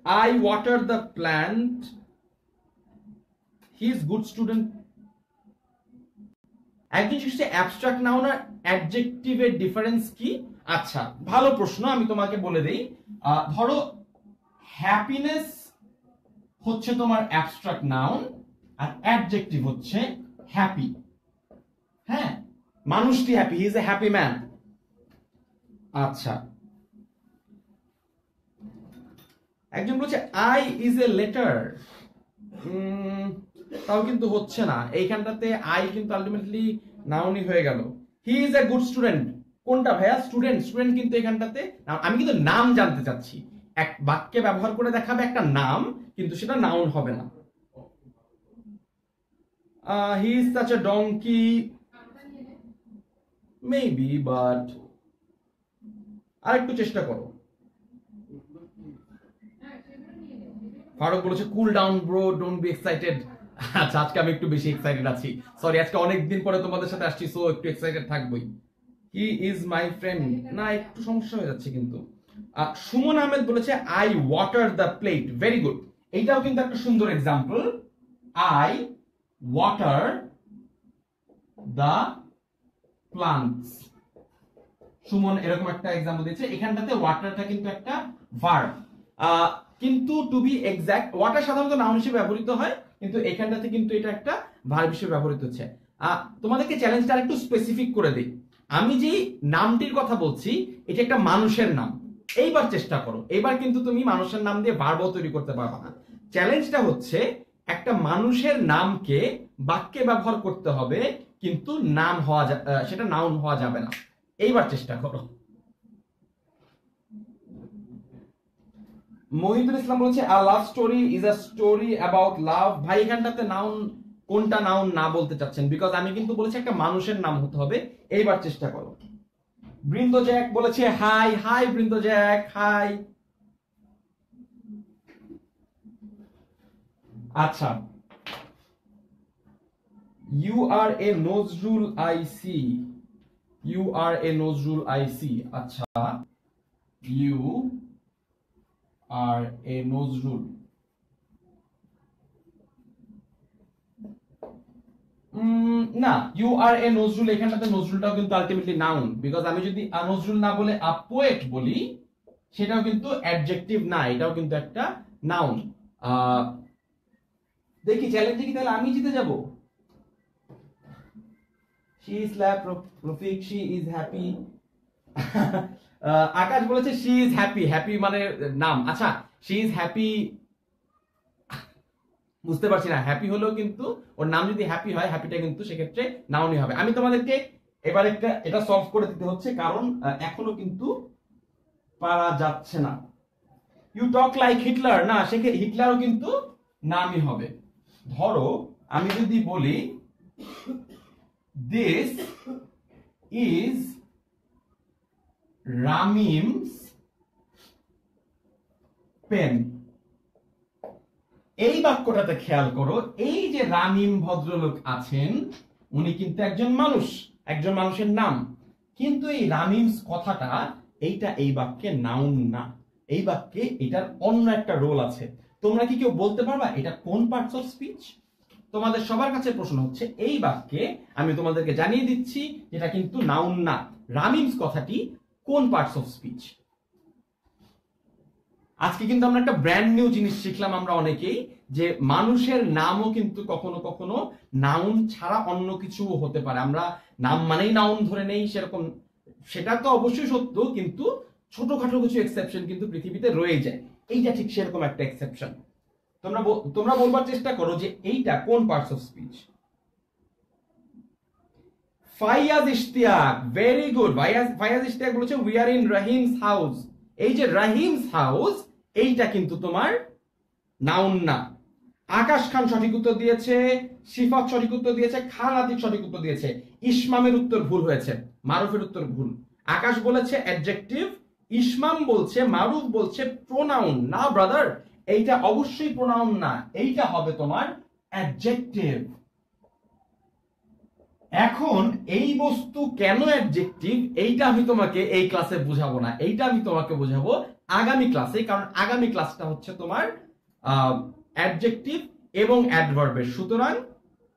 I water the plant. He is good student. একজন জিনিসটা অ্যাবস্ট্রাক্ট নাউন আর অ্যাডজেক্টিভের ডিফারেন্স কি? আচ্ছা, ভালো প্রশ্ন, আমি তোমাকে বলে দেই। ধরো হ্যাপিনেস হচ্ছে তোমার অ্যাবস্ট্রাক্ট নাউন আর অ্যাডজেক্টিভ হচ্ছে হ্যাপি। হ্যাঁ, মানুষটি happy, he is a happy man. আচ্ছা, একজন বলছে আই ইজ এ লেটার, তাও কিন্তু হচ্ছে না, এইখানটাতে আই কিন্তু আলটিমেটলি নাউনই হয়ে গেল। He is a good student, কোনটা ভাইয়া? স্টুডেন্ট কিন্তু এখানটাতে আমি কিন্তু নাম জানতে চাচ্ছি, এক বাক্যে ব্যবহার করে দেখাবে একটা নাম কিন্তু সেটা নাউন হবে না। He is such a donkey, maybe, but আরেকটু চেষ্টা করো। ফারুক বলেছে cool down bro, don't be excited. আচ্ছা, আজকে আমি একটু বেশি এক্সাইটেড আছি, সরি, আজকে অনেক দিন পরে তোমাদের সাথে আসছি, সো একটু এক্সাইটেড থাকবই। হি ইজ মাই ফ্রেন্ড, না একটু সমস্যা হয়ে যাচ্ছে কিন্তু। সুমন আহমেদ বলেছে I water the plate, very good, এইটাও কিন্তু একটা সুন্দর example. I water the plants, Suman এরকম একটা এক্সাম্পল দিয়েছে। এখানটাতে ওয়াটারটা কিন্তু একটা ভার্ব, কিন্তু টু বি এক্সাক্ট ওয়াটার সাধারণত নাউন হিসেবে ব্যবহৃত হয়, কিন্তু এখানটাতে কিন্তু এটা একটা ভার্ব হিসেবে ব্যবহৃত হচ্ছে। তোমাদেরকে চ্যালেঞ্জটা একটু স্পেসিফিক করে দিই। আমি যে নামটির কথা বলছি এটা একটা মানুষের নাম। এইবার চেষ্টা করো, এবার কিন্তু তুমি মানুষের নাম দিয়ে ভার্বও তৈরি করতে পারবে না। চ্যালেঞ্জটা হচ্ছে একটা মানুষের নামকে বাক্যে ব্যবহার করতে হবে, কিন্তু নাম হওয়া সেটা নাউন হওয়া যাবে না। এইবার চেষ্টা করো। মহিদুল ইসলাম বলছে a love story is a story about love. ভাই এখানটাতে নাউন কোনটা নাউন না বলতে চাচ্ছেন, বিকজ আমি কিন্তু বলেছি একটা মানুষের নাম হতে হবে। এইবার চেষ্টা করো। বৃন্দ জ্যাক বলেছে hi. Hi Brinda Jack, hi. আচ্ছা, you are a Nazrul I see. You are a Nazrul I see. আচ্ছা, ইউ আর এ নজরুল। না, ইউ আর এ নজরুল, এখানটাতে নজরুলটাও কিন্তু আলটিমেটলি নাউন, বিকজ আমি যদি নজরুল না বলে আ পোয়েট বলি সেটাও কিন্তু অ্যাডজেক্টিভ না, এটাও কিন্তু একটা নাউন। দেখি চ্যালেঞ্জে কি তাহলে আমি জিতে যাব। শি ইজ ল্যাপ রফিক, শি ইজ হ্যাপি। আকাশ বলেছে শি ইজ হ্যাপি। হ্যাপি মানে নাম। আচ্ছা, শি ইজ হ্যাপি বুঝতে পারছি না। হ্যাপি হলেও কিন্তু ওর নাম যদি হ্যাপি হয়, হ্যাপিটা কিন্তু সেক্ষেত্রে নাউনই হবে। আমি তোমাদেরকে এবার এটা সলভ করে দিতে হচ্ছে, কারণ এখনো কিন্তু পারা যাচ্ছে না। ইউ টক লাইক হিটলার, না সেক্ষেত্রে হিটলারও কিন্তু নামই হবে। ধরো আমি যদি বলি দিস ইজ রামিমস পেন। এই বাক্যটাতে খেয়াল করো, এই যে রামিম ভদ্রলোক আছেন উনি কিন্তু একজন মানুষ, একজন মানুষের নাম, কিন্তু এই রামিমস কথাটা এইটা এই বাক্যে নাউন না। এই বাক্যে এটার অন্য একটা রোল আছে। তোমরা কি কেউ বলতে পারবা এটা কোন পার্টস অফ স্পিচ? তোমাদের সবার কাছে প্রশ্ন হচ্ছে, এই বাক্যে আমি তোমাদেরকে জানিয়ে দিচ্ছি এটা কিন্তু নাউন না। রামিমস কথাটি কোন পার্টস অফ স্পিচ? আজকে কিন্তু আমরা একটা ব্র্যান্ড নিউ জিনিস শিখলাম আমরা অনেকেই, যে মানুষের নামও কিন্তু কখনো কখনো নাউন ছাড়া অন্য কিছু হতে পারে। আমরা নাম মানেই নাউন ধরে নেই সেরকম, সেটা তো অবশ্যই সত্য, কিন্তু ছোটখাটো কিছু এক্সেপশন কিন্তু পৃথিবীতে রয়ে যায়। এইটা ঠিক সেরকম একটা এক্সেপশন। তোমরা বলবার চেষ্টা করো যে এইটা কোন parts of speech. Fayaz Ishtiaq, very good. Fayaz Ishtiaq বলেছে উই আর ইন রাহিমস হাউস। এই যে রাহিমস হাউস, এইটা কিন্তু তোমার নাউন না। আকাশ খান সঠিক উত্তর দিয়েছে, সিফাত সঠিক উত্তর দিয়েছে, খান আতিক সঠিক উত্তর দিয়েছে। ইসমামের উত্তর ভুল হয়েছে, মারুফের উত্তর ভুল। আকাশ বলেছে অ্যাডজেক্টিভ, ইসমাম বলছে, মারুফ বলছে প্রোনাউন। না ব্রাদার, এইটা অবশ্যই প্রোনাউন না, এইটা হবে তোমার অ্যাডজেক্টিভ। এখন এই বস্তু কেন অ্যাডজেক্টিভ এইটা আমি তোমাকে এই ক্লাসে বুঝাবো না, এইটা আমি তোমাকে বুঝাবো আগামী ক্লাসে, কারণ আগামী ক্লাসটা হচ্ছে তোমার অ্যাডজেক্টিভ এবং অ্যাডভার্বের। সুতরাং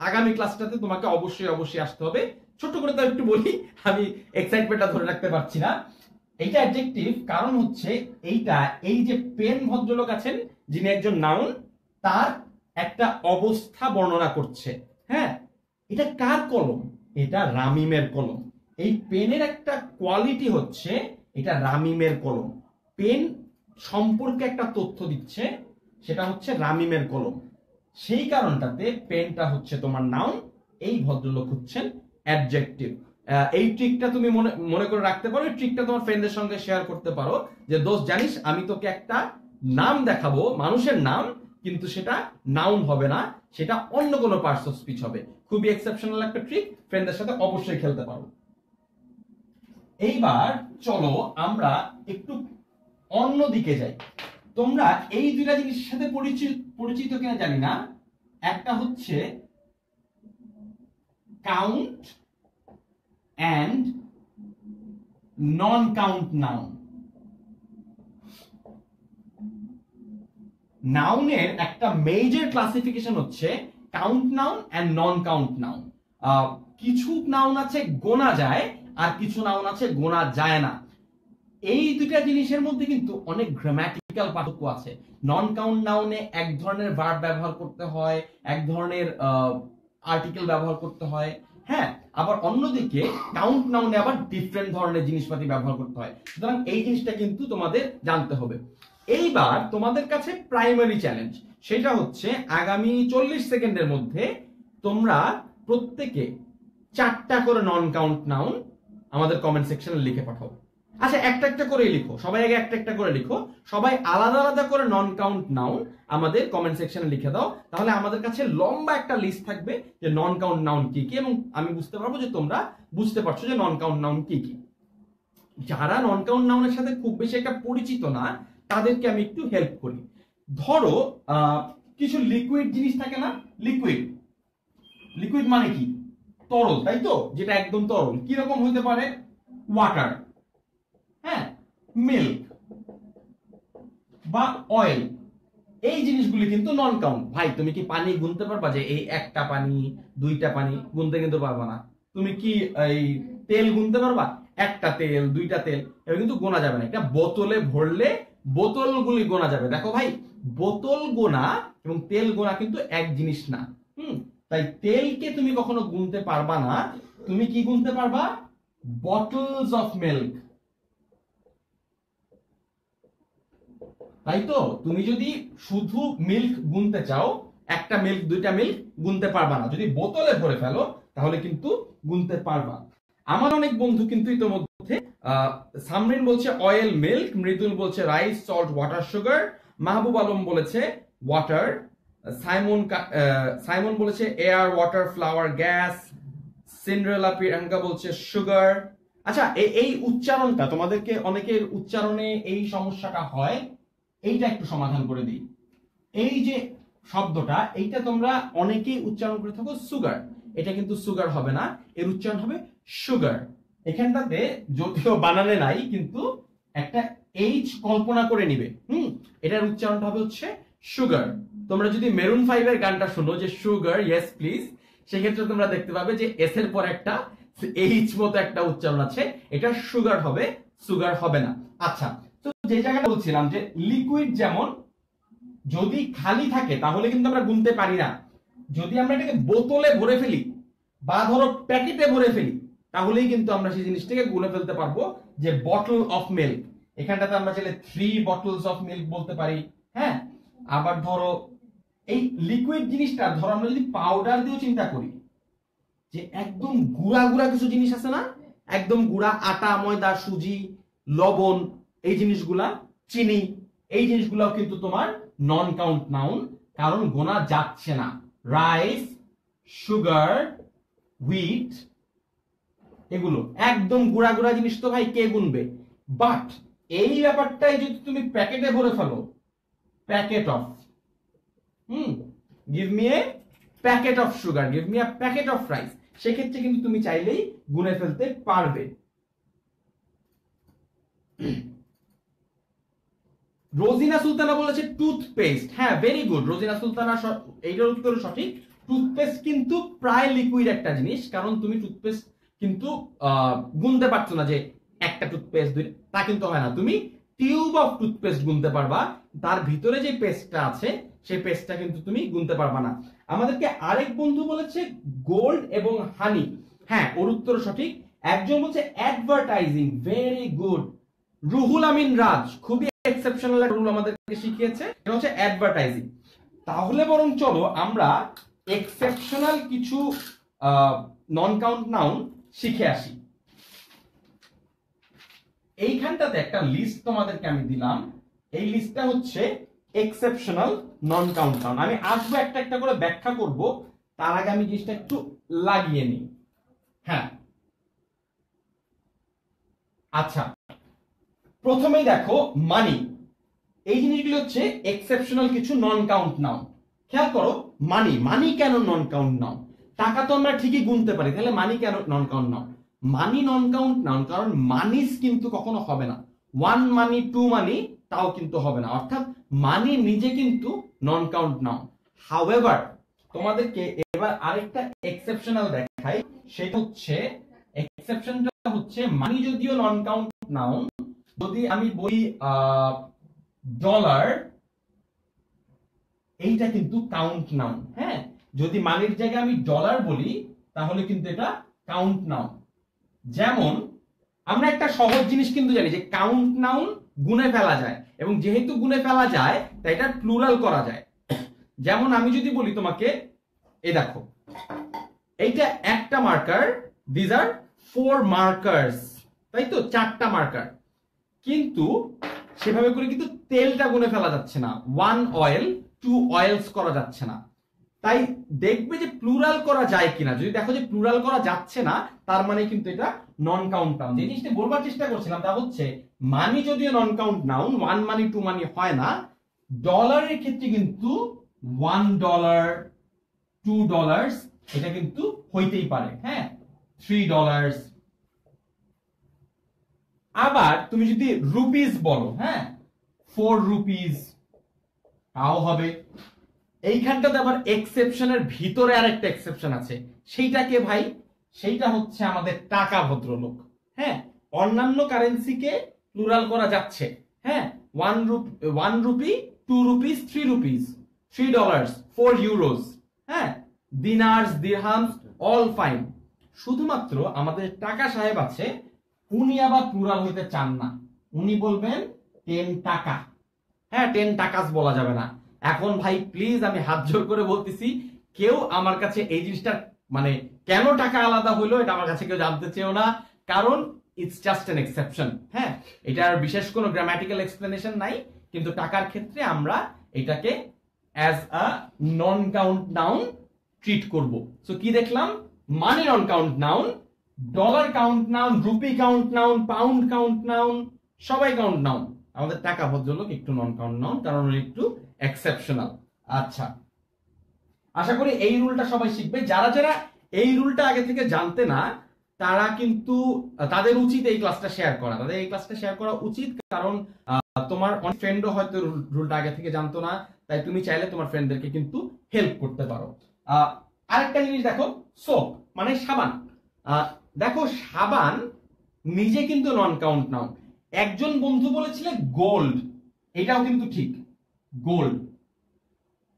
আগামী ক্লাসটাতে তোমাকে অবশ্যই অবশ্যই আসতে হবে। ছোট করে তো একটু বলি, আমি এক্সাইটমেন্টটা ধরে রাখতে পারছি না। এইটা অ্যাডজেক্টিভ কারণ হচ্ছে এইটা, এই যে পেন ভদ্রলোক আছেন যিনি একজন নাউন, তার একটা অবস্থা বর্ণনা করছে। হ্যাঁ, এটা কার কলম? এটা রামিমের কলম। এই পেনের একটা কোয়ালিটি হচ্ছে এটা রামিমের কলম। পেন সম্পর্কে একটা তথ্য দিচ্ছে, সেটা হচ্ছে রামিমের কলম। সেই কারণটাতে পেনটা হচ্ছে তোমার নাউন, এই ভদ্রলোক হচ্ছেন অ্যাডজেক্টিভ। এই ট্রিকটা তুমি মনে করে রাখতে পারো, এই ট্রিকটা তোমার ফ্রেন্ডদের সঙ্গে শেয়ার করতে পারো যে দোস্ত জানিস আমি তোকে একটা নাম দেখাবো, মানুষের নাম, কিন্তু সেটা নাউন হবে না, সেটা অন্য কোনো পার্টস অফ স্পিচ হবে। খুবই এক্সেপশনাল একটা ট্রিক, ফ্রেন্ডদের সাথে অবশ্যই খেলতে পারো। এইবার চলো আমরা একটু অন্য দিকে যাই। তোমরা এই দুইটা জিনিসের সাথে পরিচিত কিনা জানি না। একটা হচ্ছে count and non count noun. নাউনের একটা মেজর ক্লাসিফিকেশন হচ্ছে count noun and non count noun. কিছু নাউন আছে গোনা যায়, আর কিছু নাউন আছে গোনা যায় না। এই দুইটা জিনিসের মধ্যে কিন্তু অনেক গ্রামাটিক্যাল পার্থক্য আছে। নন কাউন্ট নাউনে এক ধরনের ভার্ব ব্যবহার করতে হয়, এক ধরনের আর্টিকেল ব্যবহার করতে হয়, হ্যাঁ, আবার অন্যদিকে কাউন্ট নাউনে আবার ডিফারেন্ট ধরনের জিনিসপাতি ব্যবহার করতে হয়। সুতরাং এই জিনিসটা কিন্তু তোমাদের জানতে হবে। এইবার তোমাদের কাছে প্রাইমারি চ্যালেঞ্জ, সেটা হচ্ছে আগামী 40 সেকেন্ডের মধ্যে তোমরা প্রত্যেকে 4টা করে নন কাউন্ট নাউন আমাদের কমেন্ট সেকশনে লিখে পাঠাও। আচ্ছা, একটা একটা করে লিখো, সবাই আগে একটা একটা করে লিখো, সবাই আলাদা আলাদা করে নন কাউন্ট নাউন আমাদের কমেন্ট সেকশনে লিখে দাও। তাহলে আমাদের কাছে লম্বা একটা লিস্ট থাকবে যে নন কাউন্ট নাউন কি কি, এবং আমি বুঝতে পারবো যে তোমরা বুঝতে পারছো যে নন কাউন্ট নাউন কি কি। যারা নন কাউন্ট নাউনের সাথে খুব বেশি একটা পরিচিত না, তাদেরকে আমি একটু হেল্প করি। ধরো কিছু লিকুইড জিনিস থাকে না, লিকুইড, লিকুইড মানে কি? তরল, তাই তো? যেটা একদম তরল, কিরকম হইতে পারে? ওয়াটার, হ্যাঁ, মিল্ক বা অয়েল। এই জিনিসগুলি কিন্তু নন কাউন্ট। ভাই তুমি কি পানি গুনতে পারবা যে এই একটা পানি, দুইটা পানি? গুনতে কিন্তু পারবা না। তুমি কি এই তেল গুনতে পারবা? একটা তেল, দুইটা তেল, এটা কিন্তু গোনা যাবে না। এটা বোতলে ভরলে বোতলগুলি গোনা যাবে। দেখো ভাই, বোতল গোনা এবং তেল গোনা কিন্তু এক জিনিস না। তাই তেলকে তুমি কখনো গুনতে পারবা না। তুমি কি গুনতে পারবা? বটলস অফ মিল্ক, তাই তো? তুমি যদি শুধু মিল্ক গুনতে চাও, একটা মিল্ক, দুইটা মিল্ক গুনতে পারবা না। যদি বোতলে ভরে ফেলো তাহলে কিন্তু গুনতে পারবা। আমার অনেক বন্ধু কিন্তু ইতোমধ্যে সামরিন বলছে অয়েল, মিল্ক, মৃদুল বলছে rice, salt, water, sugar, Mahbub Alam বলেছে ওয়াটার, সাইমন বলেছে air, water, flower, gas, Cinderella Priyanka বলছে সুগার। আচ্ছা, এই উচ্চারণটা তোমাদেরকে অনেকের উচ্চারণে এই সমস্যাটা হয়, এইটা একটু সমাধান করে দিই। এই যে শব্দটা, এইটা তোমরা অনেকেই উচ্চারণ করে থাকো সুগার, এটা কিন্তু সুগার হবে না, এর উচ্চারণ হবে সুগার। এখানটাতে যদিও বানানে নাই, কিন্তু একটা এইচ কল্পনা করে নিবে। এটার উচ্চারণটা হবে হচ্ছে সুগার। তোমরা যদি মেরুন 5 এর গানটা শুনো যে সুগার ইয়েস প্লিজ, সেক্ষেত্রে তোমরা দেখতে পাবে যে এস এর পর একটা এইচ মতো একটা উচ্চারণ আছে, এটা সুগার হবে, সুগার হবে না। আচ্ছা, তো যে জায়গাটা বলছিলাম যে লিকুইড যেমন যদি খালি থাকে তাহলে কিন্তু আমরা গুনতে পারি না। যদি আমরা এটাকে বোতলে ভরে ফেলি বা ধরো প্যাকেটে ভরে ফেলি, তাহলেই কিন্তু আমরা সেই জিনিসটাকে গুনে ফেলতে পারবো। যে বটল অফ মিল্ক, এখানটাতে আমরা চাইলে 3 বটলস অফ মিল্ক বলতে পারি। হ্যাঁ, আবার ধরো এই লিকুইড জিনিসটা, ধরো আমরা যদি পাউডার দিয়ে চিন্তা করি, যে একদম গুঁড়া গুঁড়া কিছু জিনিস আছে না, একদম গুঁড়া, আটা, ময়দা, সুজি, লবণ, এই জিনিসগুলা, চিনি, এই জিনিসগুলাও কিন্তু তোমার নন কাউন্ট নাউন, কারণ গোনা যাচ্ছে না। রাইস, সুগার, হুইট, এগুলো একদম গুঁড়া গুঁড়া জিনিস, তো ভাই কে গুনবে? বাট এই ব্যাপারটাই যদি তুমি প্যাকেটে ভরে ফেলো, packet of, give me a packet of sugar, give me a packet of rice, সেক্ষেত্রে কিন্তু তুমি চাইলেই গুনে ফেলতে পারবে। রোজিনা সুলতানা বলেছে টুথপেস্ট। হ্যাঁ, ভেরি গুড রোজিনা সুলতানা, এইটার উত্তর সঠিক। টুথপেস্ট কিন্তু প্রায় লিকুইড একটা জিনিস, কারণ তুমি টুথপেস্ট কিন্তু গুনতে পারছো না যে একটা টুথপেস্ট, দুই, তা কিন্তু হয় না। তুমি টিউব অফ টুথপেস্ট গুনতে পারবা, তার ভিতরে যে পেস্টটা আছে সেই পেস্টটা কিন্তু তুমি গুনতে পারবা না। আমাদেরকে আরেক বন্ধু বলেছে গোল্ড এবং হানি। হ্যাঁ, ওর উত্তর সঠিক। একজন বলছে advertising, very good. Ruhul Amin রাজ খুবই এক্সেপশনাল একটা রুল আমাদেরকে শিখিয়েছে, এটা হচ্ছে অ্যাডভার্টাইজিং। তাহলে বরং চলো আমরা এক্সেপশনাল কিছু নন কাউন্ট নাউন শিখে আসি। এইখানটাতে একটা লিস্ট তোমাদেরকে আমি দিলাম, এই লিস্টটা হচ্ছে এক্সেপশনাল নন কাউন্ট নাউন। আমি আসবো একটা একটা করে ব্যাখ্যা করব, তার আগে আমি জিনিসটা একটু লাগিয়ে নিই। হ্যাঁ, আচ্ছা, প্রথমেই দেখো মানি, এই জিনিসগুলো হচ্ছে এক্সেপশনাল কিছু নন কাউন্ট নাউন। খেয়াল করো, মানি, মানি কেন নন কাউন্ট নাউন? টাকা তো আমরা ঠিকই গুনতে পারি, তাহলে মানি কেন নন কাউন্ট নাউন? মানি নন কাউন্ট নাউন কারণ মানিস কিন্তু কখনো হবে না, 1 মানি 2 মানি তাও কিন্তু হবে না, অর্থাৎ মানি নিজে কিন্তু নন কাউন্ট নাউন। হাউএভার তোমাদেরকে এবার আরেকটা এক্সেপশনাল দেখাই, সেটা হচ্ছে এক্সেপশনটা হচ্ছে মানি যদিও নন কাউন্ট নাউন, যদি আমি বলি ডলার, এইটা কিন্তু কাউন্ট নাউন। হ্যাঁ, যদি মানির জায়গায় আমি ডলার বলি তাহলে কিন্তু এটা কাউন্ট নাউন। যেমন আমরা একটা সহজ জিনিস কিন্তু জানি যে কাউন্ট নাউন গুণে ফেলা যায়, এবং যেহেতু গুণে ফেলা যায় তাই এটা প্লুরাল করা যায়। যেমন আমি যদি বলি তোমাকে, এই দেখো এইটা একটা মার্কার, দিস আর 4 মার্কার্স, তাই তো 4টা মার্কার, কিন্তু সেভাবে করে কিন্তু তেলটা গুণে ফেলা যাচ্ছে না, 1 অয়েল 2 অয়েলস করা যাচ্ছে না। তাই দেখবে যে প্লুরাল করা যায় কিনা, যদি দেখো যে প্লুরাল করা যাচ্ছে না তার মানে কিন্তু এটা নন কাউন্ট নাউন। যে জিনিসটা বলবার চেষ্টা করছিলাম তা হচ্ছে মানি যদিও নন কাউন্ট নাউন, 1 মানি 2 মানি হয় না, ডলারের ক্ষেত্রে কিন্তু $1 $2 এটা কিন্তু হইতেই পারে, হ্যাঁ, $3। আবার তুমি যদি রুপিস বলো, হ্যাঁ, 4 রুপিস তাও হবে। এইখানটাতে আবার এক্সেপশনের ভিতরে আরেকটা এক্সেপশন আছে, সেইটাকে ভাই, সেইটা হচ্ছে আমাদের টাকা ভদ্রলোক। হ্যাঁ, অন্যান্য কারেন্সিকে প্লুরাল করা যাচ্ছে, হ্যাঁ, 1 রুপি 2 রুপিস 3 রুপিস, $3 4 ইউরোস, হ্যাঁ, দিনার্স দিরহামস অল ফাইন। শুধুমাত্র আমাদের টাকা সাহেব আছে, উনি আবার প্লুরাল হইতে চান না, উনি বলবেন 10 টাকা, হ্যাঁ, 10 টাকাস বলা যাবে না। এখন ভাই প্লিজ আমি হাত জোর করে বলতেছি, কেউ আমার কাছে এই জিনিসটা মানে কেন টাকা আলাদা হইলো এটা আমার কাছে কেউ জানতে চেও না, কারণ ইটস জাস্ট এন এক্সেপশন। হ্যাঁ, এটার বিশেষ কোনো গ্রামাটিক্যাল এক্সপ্লেনেশন নাই, কিন্তু টাকার ক্ষেত্রে আমরা এটাকে as a non count noun treat করব। সো কি দেখলাম, money non count noun, dollar count noun, rupee count noun, pound count noun, সবাই কাউন্ট নাউন। আমাদের টাকা ভদ্রলোক একটু নন কাউন্ট নাউন, কারণ একটু এক্সেপশনাল। আচ্ছা, আশা করি এই রুলটা সবাই শিখবে। যারা যারা এই রুলটা আগে থেকে জানতে না, তারা কিন্তু তাদের উচিত এই ক্লাসটা শেয়ার করা, তাদের এই ক্লাসটা শেয়ার করা উচিত, কারণ তোমার অনেক ফ্রেন্ডও হয়তো রুলটা আগে থেকে জানতো না, তাই তুমি চাইলে তোমার ফ্রেন্ডদেরকে কিন্তু হেল্প করতে পারো। আরেকটা জিনিস দেখো, সোপ মানে সাবান। দেখো সাবান নিজে কিন্তু নন কাউন্ট নাউন। একজন বন্ধু বলেছিল গোল্ড, এটাও কিন্তু ঠিক, গোল্ড,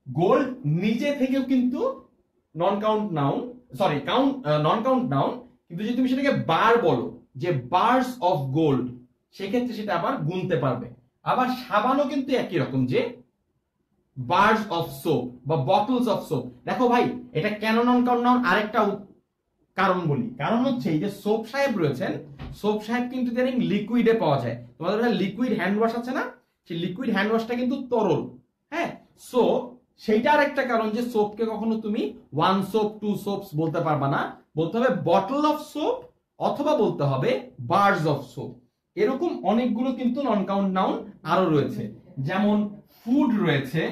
গোল্ড নিজে থেকেও কিন্তু non count noun, sorry count নন কাউন্ট নাউন, কিন্তু যদি তুমি সেটাকে বার বলো যে বার্স অফ গোল্ড, সেক্ষেত্রে সেটা আবার গুনতে পারবে। আবার সাবানও কিন্তু একই রকম, যে বার্স অফ সোপ বা বটলস অফ সোপ। দেখো ভাই এটা কেন নন কাউন্ট নাউন, আরেকটা কারণ বলি, কারণ হচ্ছে এই যে সোপ সাহেব রয়েছেন, সোপ সাহেব কিন্তু ইদানিং লিকুইডে পাওয়া যায়। তোমাদের লিকুইড হ্যান্ড ওয়াশ আছে না, সেই লিকুইড হ্যান্ড ওয়াশটা কিন্তু তরল, হ্যাঁ, সো সেইটা আরেকটা কারণ যে সোপকে কখনো তুমি 1 সোপ 2 সোপস বলতে পারবা না, বলতে হবে বটল অফ সোপ অথবা বলতে হবে বার্স অফ সোপ। এরকম অনেকগুলো কিন্তু নন কাউন্ট নাউন আরো রয়েছে, যেমন ফুড রয়েছে,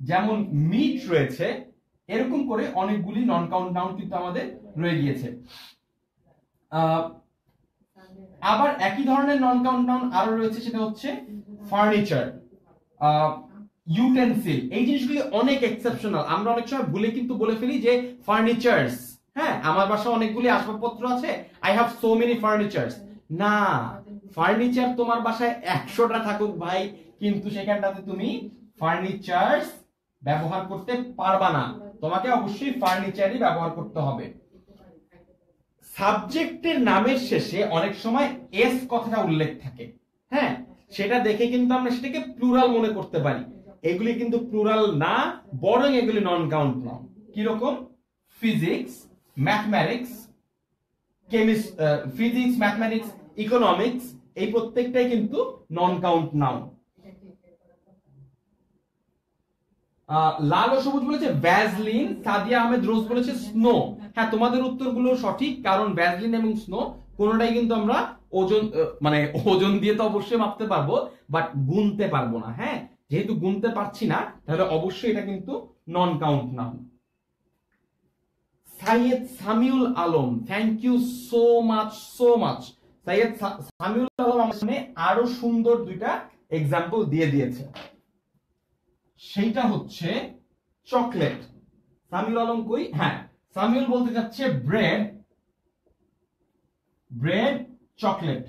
যেমন মিট রয়েছে, এরকম করে অনেকগুলি নন কাউন্ট নাউন কিন্তু আমাদের রয়ে গিয়েছে। আবার একই ধরনের নন কাউন্ট নাউন আরো রয়েছে, সেটা হচ্ছে ফার্নিচার, ইউটেনসিল। এই জিনিসগুলি অনেক এক্সেপশনাল, আমরা অনেক সময় ভুলে কিন্তু বলে ফেলি যে ফার্নিচার্স, হ্যাঁ, আমার বাসায় অনেকগুলি আসবাবপত্র আছে, I have so many furnitures. না, ফার্নিচার তোমার বাসায় 100টা থাকুক ভাই, কিন্তু সেখানটাতে তুমি ফার্নিচার্স ব্যবহার করতে পারবা না, তোমাকে অবশ্যই ফার্নিচারই ব্যবহার করতে হবে। সাবজেক্টের নামের শেষে অনেক সময় এস কথাটা উল্লেখ থাকে, হ্যাঁ, সেটা দেখে কিন্তু আমরা সেটাকে প্লুরাল মনে করতে পারি। এগুলি কিন্তু প্লুরাল না, বরং এগুলি নন কাউন্ট নাউন। কিরকম, physics, mathematics, physics, mathematics, economics, এই প্রত্যেকটাই কিন্তু নন কাউন্ট নাউন। লাল ও সবুজ বলেছে ভ্যাসলিন, সাদিয়া আহমেদ রোজ বলেছে স্নো। হ্যাঁ, তোমাদের উত্তরগুলো সঠিক, কারণ ভ্যাসলিন এবং স্নো কোনোটাই কিন্তু আমরা ওজন মানে ওজন দিয়ে তো অবশ্যই মাপতে পারবো, বাট গুনতে পারবো না। হ্যাঁ, যেহেতু গুনতে পারছি না, তাহলে অবশ্যই এটা কিন্তু non count noun. Syed Samiul Alam, thank you so much so much. Syed Samiul Alam আমার সামনে আরো সুন্দর দুইটা এক্সাম্পল দিয়ে দিয়েছে, সেইটা হচ্ছে চকলেট। সামিউল আলম কই, হ্যাঁ, সামিউল বলতে যাচ্ছে bread, bread, chocolate.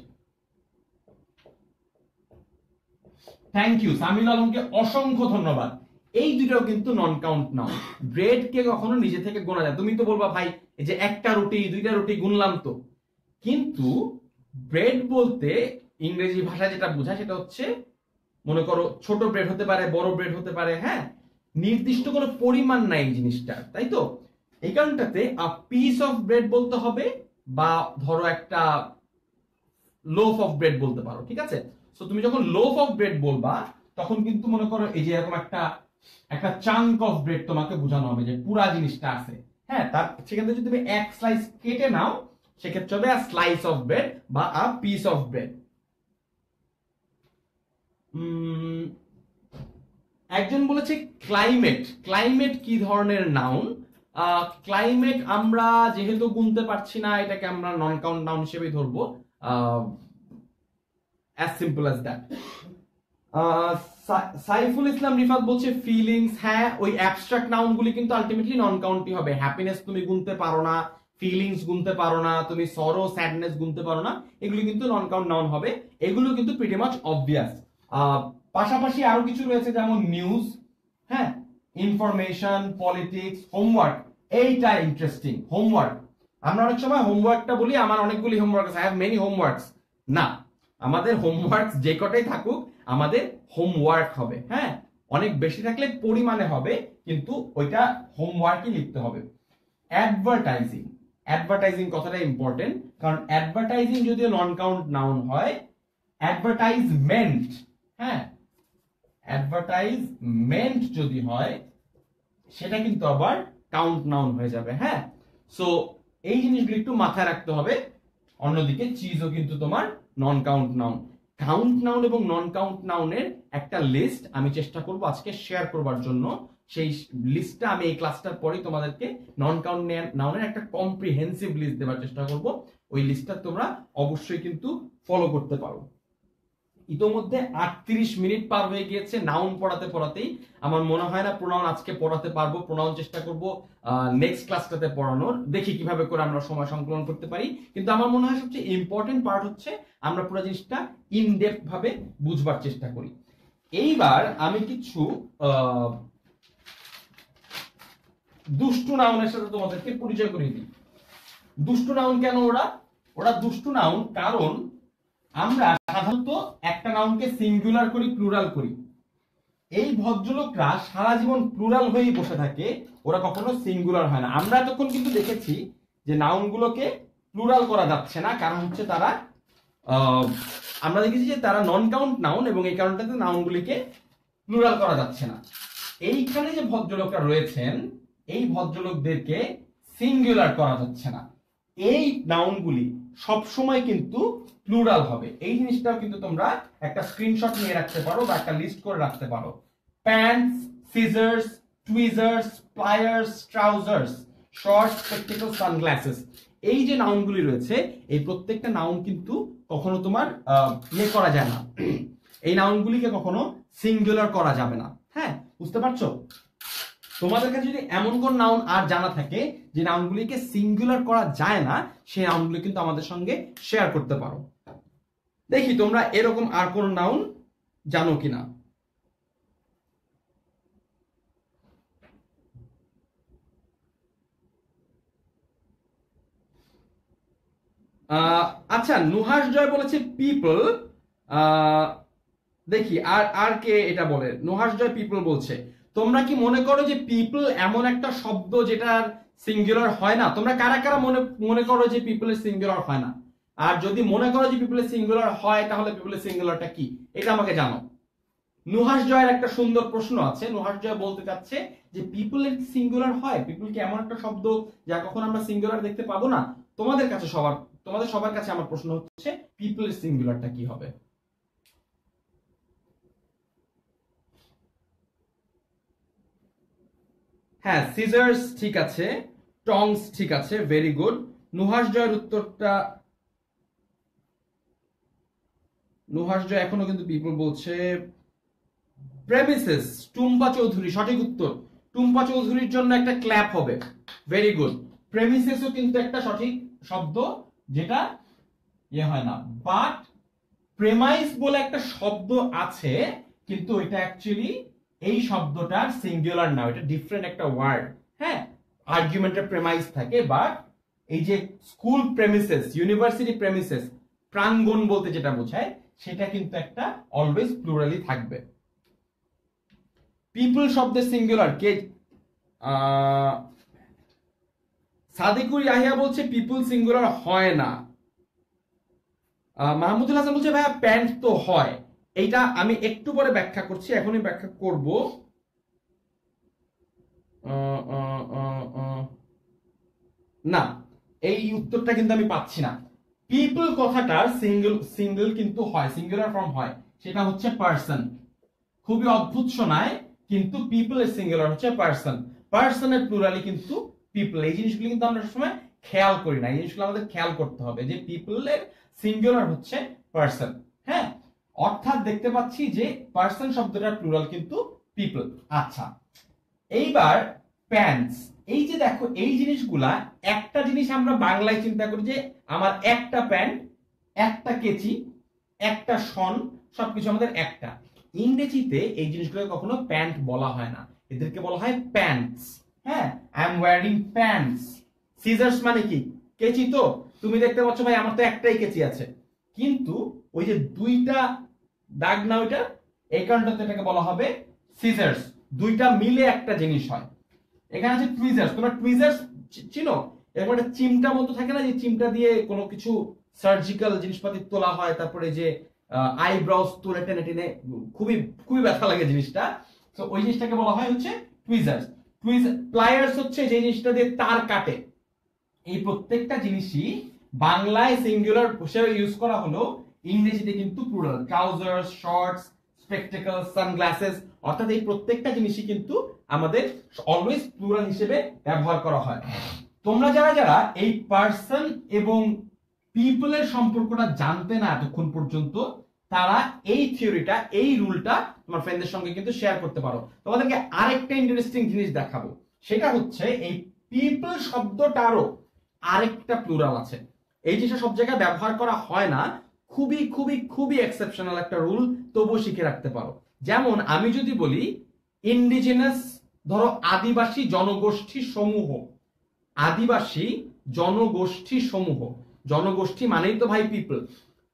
Thank you Samiul আলমকে, অসংখ্য ধন্যবাদ। এই দুটো কিন্তু নন কাউন্ট নাউন। ব্রেড কে কখনো নিজে থেকে গোনা যায়, তুমি তো বলবা ভাই এই যে একটা রুটি দুইটা রুটি গুনলাম তো। কিন্তু ব্রেড বলতে ইংরেজি ভাষায় যেটা বোঝায় সেটা হচ্ছে, মনে করো ছোট ব্রেড হতে পারে, বড় ব্রেড হতে পারে, হ্যাঁ, নির্দিষ্ট কোনো পরিমাণ নাই এই জিনিসটা, তাই তো? এই কারণটাতে আ পিস অফ ব্রেড বলতে হবে, বা ধরো একটা লোফ অফ ব্রেড বলতে পারো, ঠিক আছে? সো তুমি যখন লোফ অফ ব্রেড বলবা তখন কিন্তু মনে করো এই যে এরকম একটা একটা চাঙ্ক অফ ব্রেড তোমাকে বোঝানো হবে যে পুরা জিনিসটা আছে, হ্যাঁ। তার সেখান থেকে যদি তুমি এক স্লাইস কেটে নাও সেক্ষেত্রে হবে আ স্লাইস অফ ব্রেড বা আ পিস অফ ব্রেড। একজন বলেছে ক্লাইমেট। ক্লাইমেট কি ধরনের নাউন? ক্লাইমেট আমরা যেহেতু গুনতে পারছি না, এটাকে আমরা নন কাউন্ট নাউন হিসেবে ধরবো, as simple as that. Saiful Islam Rifat বলছে ফিলিংস। হ্যাঁ, ওই অ্যাবস্ট্রাক্ট নাউন গুলি কিন্তু আলটিমেটলি নন কাউন্টই হবে। হ্যাপিনেস তুমি গুনতে পারো না, ফিলিংস গুনতে পারো না, তুমি সরো স্যাডনেস গুনতে পারো না, এগুলো কিন্তু নন কাউন্ট নাউন হবে। এগুলো কিন্তু প্রিটি মাচ অবভিয়াস। পাশাপাশি আরো কিছু রয়েছে যেমন নিউজ, হ্যাঁ, ইনফরমেশন, পলিটিক্স, হোমওয়ার্ক। এইটা ইন্টারেস্টিং, হোমওয়ার্ক। আমরা অনেক সময় হোমওয়ার্কটা বলি আমার অনেকগুলি হোমওয়ার্ক আছে, আই হ্যাভ মেনি হোমওয়ার্কস। না, আমাদের হোমওয়ার্ক যে কটাই থাকুক আমাদের হোমওয়ার্ক হবে, হ্যাঁ। অনেক বেশি থাকলে পরিমাণে হবে, কিন্তু ওইটা হোমওয়ার্কই লিখতে হবে। অ্যাডভার্টাইজিং, অ্যাডভার্টাইজিং কথাটা ইম্পর্টেন্ট, কারণ অ্যাডভার্টাইজিং যদিও নন কাউন্ট নাউন হয়, অ্যাডভার্টাইজমেন্ট, হ্যাঁ, অ্যাডভার্টাইজমেন্ট যদি হয় সেটা কিন্তু আবার কাউন্ট নাউন হয়ে যাবে, হ্যাঁ। সো এই জিনিসগুলো একটু মাথায় রাখতে হবে। অন্যদিকে চিজও কিন্তু তোমার নন কাউন্ট নাউন। কাউন্ট নাউন এবং নন কাউন্ট নাউনের একটা লিস্ট আমি চেষ্টা করব আজকে শেয়ার করবার জন্য। সেই লিস্টটা আমি এই ক্লাসটার পরেই তোমাদেরকে নন কাউন্ট নাউনের একটা কম্প্রিহেন্সিভ লিস্ট দেওয়ার চেষ্টা করব। ওই লিস্টটা তোমরা অবশ্যই কিন্তু ফলো করতে পারো। ইতোমধ্যে 38 মিনিট পার হয়ে গিয়েছে নাউন পড়াতে পড়াতেই। আমার মনে হয় না প্রোনাউন আজকে পড়াতে পারবো। প্রোনাউন চেষ্টা করব নেক্সট ক্লাসটাতে পড়ানোর, দেখি কিভাবে করে আমরা সময় সংকলন করতে পারি। কিন্তু আমার মনে হয় সবচেয়ে ইম্পর্টেন্ট পার্ট হচ্ছে আমরা পুরো জিনিসটা ইন ডেপথ ভাবে বুঝবার চেষ্টা করি। এইবার আমি কিছু দুষ্টু নাউনের সাথে তোমাদেরকে পরিচয় করিয়ে দিই। দুষ্টু নাউন কেন? ওরা দুষ্টু নাউন কারণ আমরা সাধারণত একটা নাউনকে সিঙ্গুলার করি, প্লুরাল করি। এই ভদ্রলোকরা সারা জীবন প্লুরাল হয়েই বসে থাকে, ওরা কখনো সিঙ্গুলার হয় না। আমরা তখন কিন্তু দেখেছি যে নাউনগুলোকে প্লুরাল করা যাচ্ছে না, কারণ হচ্ছে তারা আমরা দেখেছি যে তারা নন কাউন্ট নাউন, এবং এই কারণটাতে নাউনগুলিকে প্লুরাল করা যাচ্ছে না। এইখানে যে ভদ্রলোকরা রয়েছেন এই ভদ্রলোকদেরকে সিঙ্গুলার করা যাচ্ছে না। এই নাউনগুলি সবসময় কিন্তু প্লুরাল হবে। এই জিনিসটাও কিন্তু তোমরা একটা স্ক্রিনশট নিয়ে রাখতে পারো বা একটা লিস্ট করে রাখতে পারো। Pants, scissors, tweezers, pliers, trousers, shorts, spectacles, sunglasses. এই যে নাউনগুলি রয়েছে এই প্রত্যেকটা নাউন কিন্তু কখনো তোমার ইয়ে করা যায় না, এই নাউনগুলিকে কখনো সিঙ্গুলার করা যাবে না, হ্যাঁ, বুঝতে পারছো? তোমাদের কাছে যদি এমন কোন নাউন আর জানা থাকে যে নাউনগুলিকে সিঙ্গুলার করা যায় না, সেই নাউনগুলি কিন্তু আমাদের সঙ্গে শেয়ার করতে পারো। দেখি তোমরা এরকম আর কোন নাউন জানো কিনা। আচ্ছা, নুহাস জয় বলেছে পিপল। দেখি আর আর কে এটা বলে। নুহাস জয় পিপল বলছে। তোমরা কি মনে করো যে পিপল এমন একটা শব্দ যেটার সিঙ্গুলার হয় না? তোমরা কারা কারা মনে করো যে পিপলের সিঙ্গুলার হয় না? আর যদি মনে করো যে পিপলের সিঙ্গুলার হয় তাহলে পিপলের সিঙ্গুলারটা কি এটা আমাকে জানো। নুহাস জয়ের একটা সুন্দর প্রশ্ন আছে। নুহাস জয় বলতে চাচ্ছে যে পিপলের সিঙ্গুলার হয়, পিপল কি এমন একটা শব্দ যা কখন আমরা সিঙ্গুলার দেখতে পাবো না? তোমাদের সবার কাছে আমার প্রশ্ন হচ্ছে পিপলের সিঙ্গুলারটা কি হবে? হ্যাঁ, সিজার্স ঠিক আছে, টংস ঠিক আছে, ভেরি গুড। নুহাস জয়ের উত্তরটা, নুহাস জয় এখনো কিন্তু পিপল বলছে। প্রেমিসেস, টুম্পা চৌধুরী সঠিক উত্তর। টুম্পা চৌধুরীর জন্য একটা ক্ল্যাপ হবে, ভেরি গুড। প্রেমিসেসও কিন্তু একটা সঠিক শব্দ যেটা ইয়ে হয় না, বাট প্রেমাইস বলে একটা শব্দ আছে কিন্তু এটা অ্যাকচুয়ালি এই শব্দটার সিঙ্গুলার না, এটা ডিফারেন্ট একটা ওয়ার্ড, হ্যাঁ। আর্গুমেন্টের প্রেমাইস থাকে বাট এই যে স্কুল প্রেমিসেস, ইউনিভার্সিটি প্রেমিসেস, প্রাঙ্গণ বলতে যেটা বোঝায় সেটা কিন্তু একটা অলওয়েজ প্লুরালি থাকবে। পিপল শব্দের সিঙ্গুলার কে, সাদিকুর ইয়াহিয়া বলছে পিপল সিঙ্গুলার হয় না। মাহমুদুল হাসান বলছে ভাইয়া প্যান্ট তো হয়। এইটা আমি একটু পরে ব্যাখ্যা করছি, এখনই ব্যাখ্যা করব। না, এই উত্তরটা কিন্তু আমি পাচ্ছি না। পিপল কথাটার সিঙ্গেল কিন্তু হয়, সিঙ্গুলার ফর্ম হয়, সেটা হচ্ছে পার্সন। খুবই অদ্ভুত শোনায়, কিন্তু পিপল এর সিঙ্গুলার হচ্ছে পার্সন, পার্সনের প্লুরালি কিন্তু পিপল। এই জিনিসগুলো কিন্তু আমরা সবসময় খেয়াল করি না, এই জিনিসগুলো আমাদের খেয়াল করতে হবে যে পিপল এর সিঙ্গুলার হচ্ছে পার্সন। হ্যাঁ, অর্থাৎ দেখতে পাচ্ছি যে পার্সন শব্দটার প্লুরাল কিন্তু পিপল। আচ্ছা, এইবার প্যান্টস, এই যে দেখো এই জিনিসগুলা, একটা জিনিস আমরা বাংলায় চিন্তা করি যে আমার একটা প্যান্ট, একটা কেচি, একটা শন, সবকিছু আমাদের একটা। ইংরেজিতে এই জিনিসগুলো কখনো প্যান্ট বলা হয় না, এদেরকে বলা হয় প্যান্টস। হ্যাঁ, I am wearing pants. Scissors মানে কি? কেচি। তো তুমি দেখতে পাচ্ছ ভাই আমার তো একটাই কেচি আছে, কিন্তু ওই যে দুইটা দাগ না ওইটা, এই কারণটাতে এটাকে বলা হবে সিজার্স। দুইটা মিলে একটা জিনিস হয়। এখানে আছে টুইজার্স, তোমরা টুইজার্স চিনো? এরকম একটা চিমটা মতো থাকে না, যে চিমটা দিয়ে কোনো কিছু সার্জিক্যাল জিনিসপাতি তোলা হয়, তারপরে যে আইব্রাউস তুলে টেনে টেনে খুবই খুবই ব্যথা লাগে জিনিসটা, তো ওই জিনিসটাকে বলা হয় হচ্ছে টুইজার্স। প্লায়ার্স হচ্ছে যে জিনিসটা দিয়ে তার কাটে। এই প্রত্যেকটা জিনিসই বাংলায় সিঙ্গুলার হিসেবে ইউজ করা হলো, ইংরেজিতে কিন্তু plural. Trousers, shorts, spectacle, sunglasses, অর্থাৎ এই প্রত্যেকটা জিনিসই কিন্তু আমাদের অলওয়েজ প্লুরাল হিসেবে ব্যবহার করা হয়। তোমরা যারা যারা এই পার্সন এবং পিপলের সম্পর্কটা জানতে না এতক্ষণ পর্যন্ত, তারা এই থিওরিটা, এই রুলটা তোমার ফ্রেন্ডদের সঙ্গে কিন্তু শেয়ার করতে পারো। তোমাদেরকে আরেকটা ইন্টারেস্টিং জিনিস দেখাবো, সেটা হচ্ছে এই পিপল শব্দটারও আরেকটা প্লুরাল আছে। এই জিনিসটা সব জায়গায় ব্যবহার করা হয় না, খুবই খুবই খুবই এক্সেপশনাল একটা রুল, তবুও শিখে রাখতে পারো। যেমন আমি যদি বলি ইন্ডিজিনাস, ধরো আদিবাসী জনগোষ্ঠী সমূহ, আদিবাসী জনগোষ্ঠী সমূহ, জনগোষ্ঠী মানেই তো ভাই পিপল।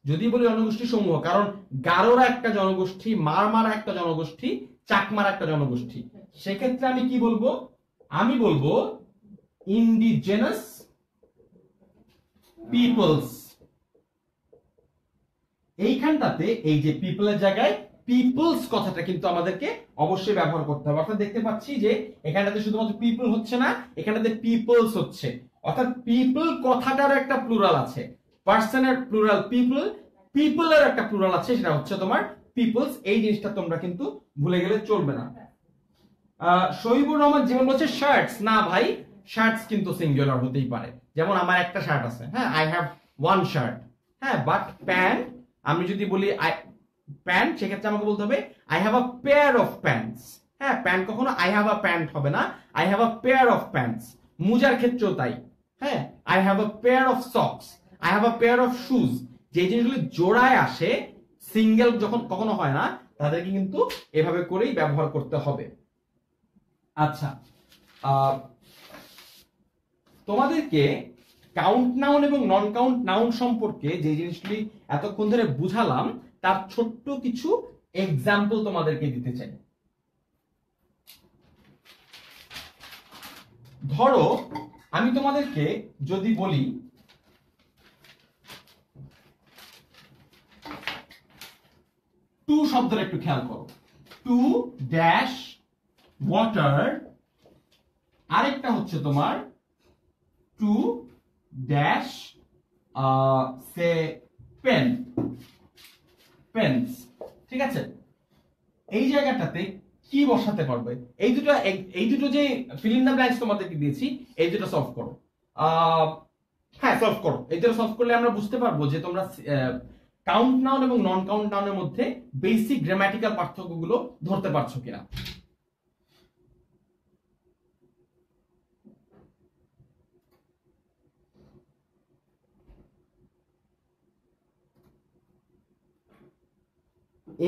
যদি বলি জনগোষ্ঠী সমূহ, কারণ গারোরা একটা জনগোষ্ঠী, মারমারা একটা জনগোষ্ঠী, চাকমারা একটা জনগোষ্ঠী, সেক্ষেত্রে আমি কি বলবো? আমি বলবো ইন্ডিজেনাস পিপলস। এইখানটাতে এই যে পিপলের জায়গায় পিপলস কথাটা কিন্তু আমাদেরকে অবশ্যই ব্যবহার করতে হবে। অর্থাৎ দেখতে পাচ্ছি যে এখানটাতে শুধুমাত্র পিপল হচ্ছে না, এখানটাতে পিপলস হচ্ছে। অর্থাৎ পিপল কথাটার একটা প্লুরাল আছে, পার্সনের প্লুরাল পিপল, পিপলের একটা প্লুরাল আছে, সেটা হচ্ছে তোমার পিপলস। এই জিনিসটা তোমরা কিন্তু ভুলে গেলে চলবে না। শহীবুর রহমান জীবন বলছে শার্টস। না ভাই, শার্টস কিন্তু সিঙ্গুলার হতেই পারে। যেমন আমার একটা শার্ট আছে, হ্যাঁ, আই হ্যাভ ওয়ান শার্ট। হ্যাঁ, বাট প্যান্ট, আমি যদি বলি প্যান্ট, সেক্ষেত্রে আমাকে বলতে হবে I have a pair of pants. হ্যাঁ, প্যান্ট কখনো আই হ্যাভ আ প্যান্ট হবে না, I have a pair of pants. মোজার ক্ষেত্রেও তাই। হ্যাঁ, I have a pair of socks, I have a pair of shoes. যে জিনিসগুলি জোড়ায় আসে, সিঙ্গেল যখন কখনো হয় না, তাদেরকে কিন্তু এভাবে করেই ব্যবহার করতে হবে। আচ্ছা, তোমাদেরকে কাউন্ট নাউন এবং নন কাউন্ট নাউন সম্পর্কে যে জিনিসগুলি এতক্ষণ ধরে বুঝালাম, তার ছোট্ট কিছু এক্সাম্পল তোমাদেরকে দিতে চাই। ধরো আমি তোমাদেরকে যদি বলি টু শব্দটা একটু খেয়াল করো, টু ড্যাশ ওয়াটার, আরেকটা হচ্ছে তোমার to dash say pen, pens. ঠিক আছে, এই জায়গাটাতে কি বসাতে পারবে? এই দুটো যে ফিল ইন দ্য ব্ল্যাঙ্কস তোমাদেরকে দিয়েছি, এই দুটো সলভ করো। হ্যাঁ, সলভ করো। এই দুটো সলভ করলে আমরা বুঝতে পারবো যে তোমরা কাউন্ট নাউন এবং নন কাউন্ট নাউনের মধ্যে বেসিক গ্রামাটিক্যাল পার্থক্যগুলো ধরতে পারছো কিনা।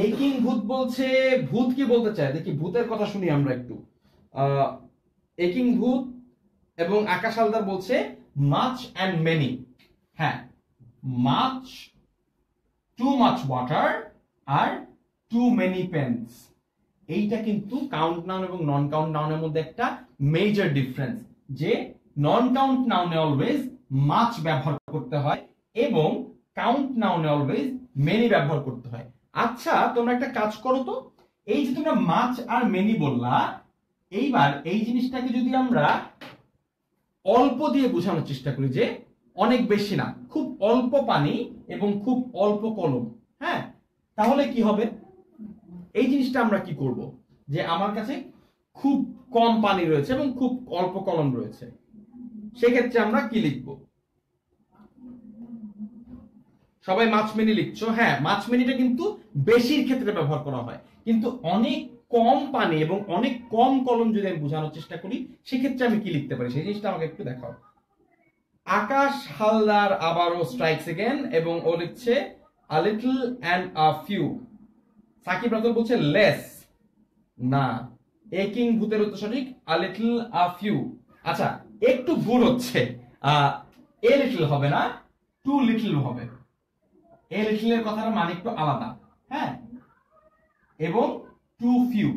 একিং ভূত বলছে, ভূত কি বলতে চায় দেখি, ভূতের কথা শুনি আমরা একটু। একিং ভূত এবং আকাশ হালদার বলছে মাচ অ্যান্ড মেনি। হ্যাঁ, মাচ, টু মাচ ওয়াটার আর টু মেনি পেন্স। এইটা কিন্তু কাউন্ট নাউন এবং নন কাউন্ট নাউনের মধ্যে একটা মেজর ডিফারেন্স, যে নন কাউন্ট নাউনে অলওয়েজ মাচ ব্যবহার করতে হয় এবং কাউন্ট নাউনে অলওয়েজ মেনি ব্যবহার করতে হয়। আচ্ছা, তোমরা একটা কাজ করো তো, এই যে তোমরা মাচ আর মেনি বললা, এইবার এই জিনিসটাকে যদি আমরা অল্প দিয়ে বোঝানোর চেষ্টা করি, যে অনেক বেশি না, খুব অল্প পানি এবং খুব অল্প কলম, হ্যাঁ, তাহলে কি হবে? এই জিনিসটা আমরা কি করব, যে আমার কাছে খুব কম পানি রয়েছে এবং খুব অল্প কলম রয়েছে, সেক্ষেত্রে আমরা কি লিখব? সবাই মাছ মিনি লিখছো। হ্যাঁ, মাছ মিনিটা কিন্তু বেশির ক্ষেত্রে ব্যবহার করা হয়, কিন্তু অনেক কম পানি এবং অনেক কম কলম যদি আমি বোঝানোর চেষ্টা করি, সেক্ষেত্রে আমি কি লিখতে পারি সেই জিনিসটা আমাকে একটু দেখাও। আকাশ হালদার আবারও স্ট্রাইকস এগেন এবং ও লিখছে a little and a few. Sakib Ratul বলছে লেস, না, এ কিং ভূতের উত্তর সঠিক, আ লিটল আ ফিউ। আচ্ছা, একটু ভুল হচ্ছে, এ লিটল হবে না, টু লিটল হবে। এ লিটল এর কথার মানে একটু আলাদা, হ্যাঁ, এবং টু ফিউ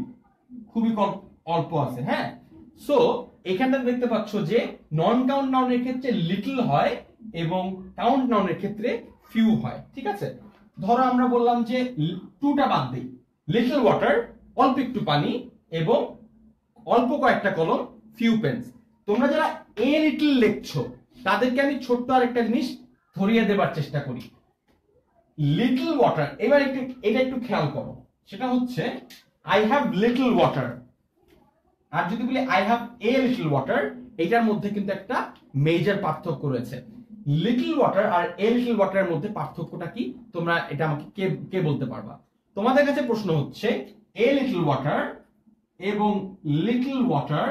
খুবই অল্প আছে। হ্যাঁ, সো এখানটা দেখতে পাচ্ছ যে নন কাউন্ট নাউনের ক্ষেত্রে লিটল হয় এবং কাউন্ট নাউনের ক্ষেত্রে ফিউ হয়। ঠিক আছে, ধরো আমরা বললাম যে টুটা বাদ দিই, লিটল ওয়াটার অল্প একটু পানি এবং অল্প কয়েকটা কলম, ফিউ পেন্স। তোমরা যারা এ লিটল লিখছো তাদেরকে আমি ছোট্ট আরেকটা জিনিস ধরিয়ে দেবার চেষ্টা করি। লিটল ওয়াটার, এবার এটা একটু খেয়াল করো, সেটা হচ্ছে আই হ্যাভ লিটল ওয়াটার, আর যদি বলি I have a little water, এটার মধ্যে কিন্তু একটা মেজর পার্থক্য রয়েছে। লিটল ওয়াটার আর এ লিটল ওয়াটারের মধ্যে পার্থক্যটা কি, তোমরা এটা আমাকে কে বলতে পারবা? তোমাদের কাছে প্রশ্ন হচ্ছে এ লিটল ওয়াটার এবং লিটল ওয়াটার,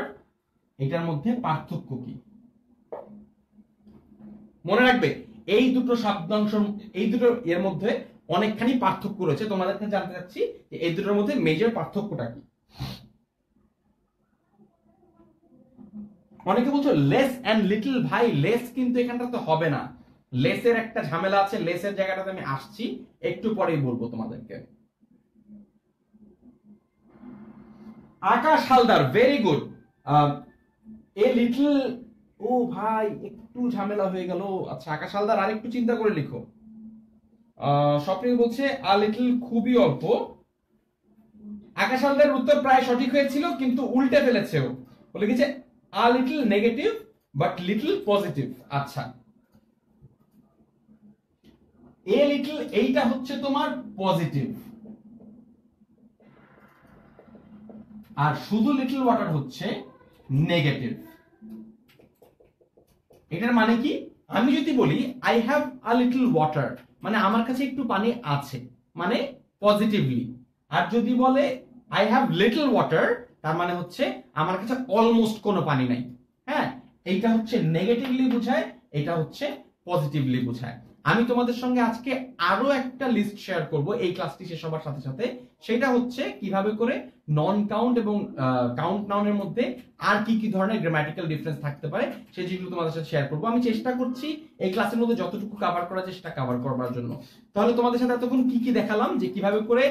এটার মধ্যে পার্থক্য কি? মনে রাখবে এই দুটো শব্দাংশ, এই দুটো এর মধ্যে অনেকখানি পার্থক্য রয়েছে। তোমাদের কাছে জানতে চাচ্ছি যে এই দুটোর মধ্যে মেজর পার্থক্যটা কি। অনেকে বলছো লেস এন্ড লিটল। ভাই, লেস কিন্তু এখানটা তো হবে না, লেসের একটা ঝামেলা আছে, লেসের জায়গাটাতে আমি আসছি, একটু পরেই বলবো তোমাদেরকে। Akash Haldar, very good. A little, ও ভাই একটু ঝামেলা হয়ে গেল। আচ্ছা, আকাশ হালদার আর একটু চিন্তা করে লিখো। স্বপ্নিল বলছে আ লিটল খুবই অল্প। আকাশ হালদার উত্তর প্রায় সঠিক হয়েছিল, কিন্তু উল্টে ফেলেছে, ও লিখেছে a little negative but little positive. আচ্ছা, এ লিটল এইটা হচ্ছে তোমার পজিটিভ, আর শুধু লিটল ওয়াটার হচ্ছে নেগেটিভ। এটার মানে কি? আমি যদি বলি I have a little water, মানে আমার কাছে একটু পানি আছে, মানে পজিটিভলি। আর যদি বলে আই হ্যাভ লিটল ওয়াটার, তার মানে হচ্ছে আমার কাছে অলমোস্ট কোনো পানি নাই। হ্যাঁ, এইটা হচ্ছে নেগেটিভলি বোঝায়, এটা হচ্ছে পজিটিভলি বোঝায়। আমি তোমাদের সঙ্গে আজকে আরো একটা লিস্ট শেয়ার করব এই ক্লাসটি শেষ হবার সাথে সাথে, সেটা হচ্ছে কিভাবে করে নন কাউন্ট এবং কাউন্ট নাউনের মধ্যে আর কি কি ধরনের গ্রামাটিক্যাল ডিফারেন্স থাকতে পারে সেই জিনিসগুলো তোমাদের সাথে শেয়ার করব। আমি চেষ্টা করছি এই ক্লাসের মধ্যে যতটুকু কভার করা যায় সেটা কভার করবার জন্য। তাহলে তোমাদের সাথে এতক্ষণ কি কি দেখালাম, যে কিভাবে করে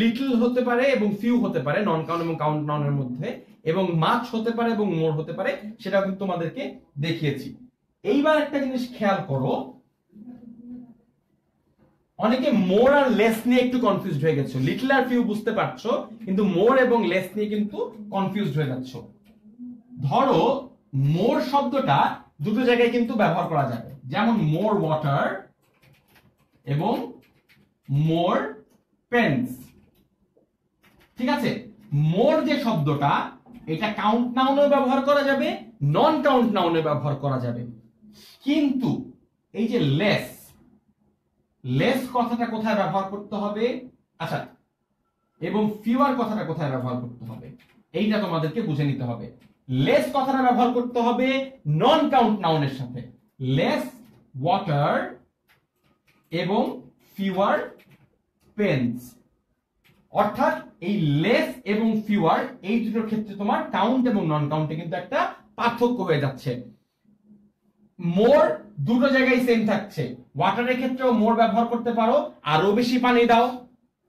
লিটল হতে পারে এবং ফিউ হতে পারে নন কাউন্ট এবং কাউন্ট নাউনের মধ্যে, এবং মাছ হতে পারে এবং মোর হতে পারে, সেটা কিন্তু তোমাদেরকে দেখিয়েছি। এইবার একটা জিনিস খেয়াল করো, অনেকে মোর আর লেস নিয়ে একটু কনফিউজড হয়ে গেছো। লিটল আর ফিউ বুঝতে পারছো, কিন্তু মোর এবং লেস নিয়ে কিন্তু কনফিউজড হয়ে যাচ্ছ। ধরো মোর শব্দটা দুটো জায়গায় কিন্তু ব্যবহার করা যাবে, যেমন মোর ওয়াটার এবং মোর পেন্স। ঠিক আছে, মোর যে শব্দটা, এটা কাউন্ট নাউনে ব্যবহার করা যাবে, নন কাউন্ট নাউনে ব্যবহার করা যাবে, কিন্তু এই যে লেস, লেস কথাটা কোথায় ব্যবহার করতে হবে, আচ্ছা, এবং ফিউয়ার কথাটা কোথায় ব্যবহার করতে হবে, এইটা তোমাদেরকে বুঝে নিতে হবে। লেস কথাটা ব্যবহার করতে হবে নন কাউন্ট নাউনের সাথে, লেস ওয়াটার এবং ফিউয়ার পেন্স। অর্থাৎ এই লেস এবং ফিউয়ার এই দুটোর ক্ষেত্রে তোমার কাউন্ট এবং নন কাউন্টে কিন্তু একটা পার্থক্য হয়ে যাচ্ছে। মোর দুটো জায়গায় সেম থাকছে, ওয়াটারের ক্ষেত্রেও মোর ব্যবহার করতে পারো, আরো বেশি পানি দাও,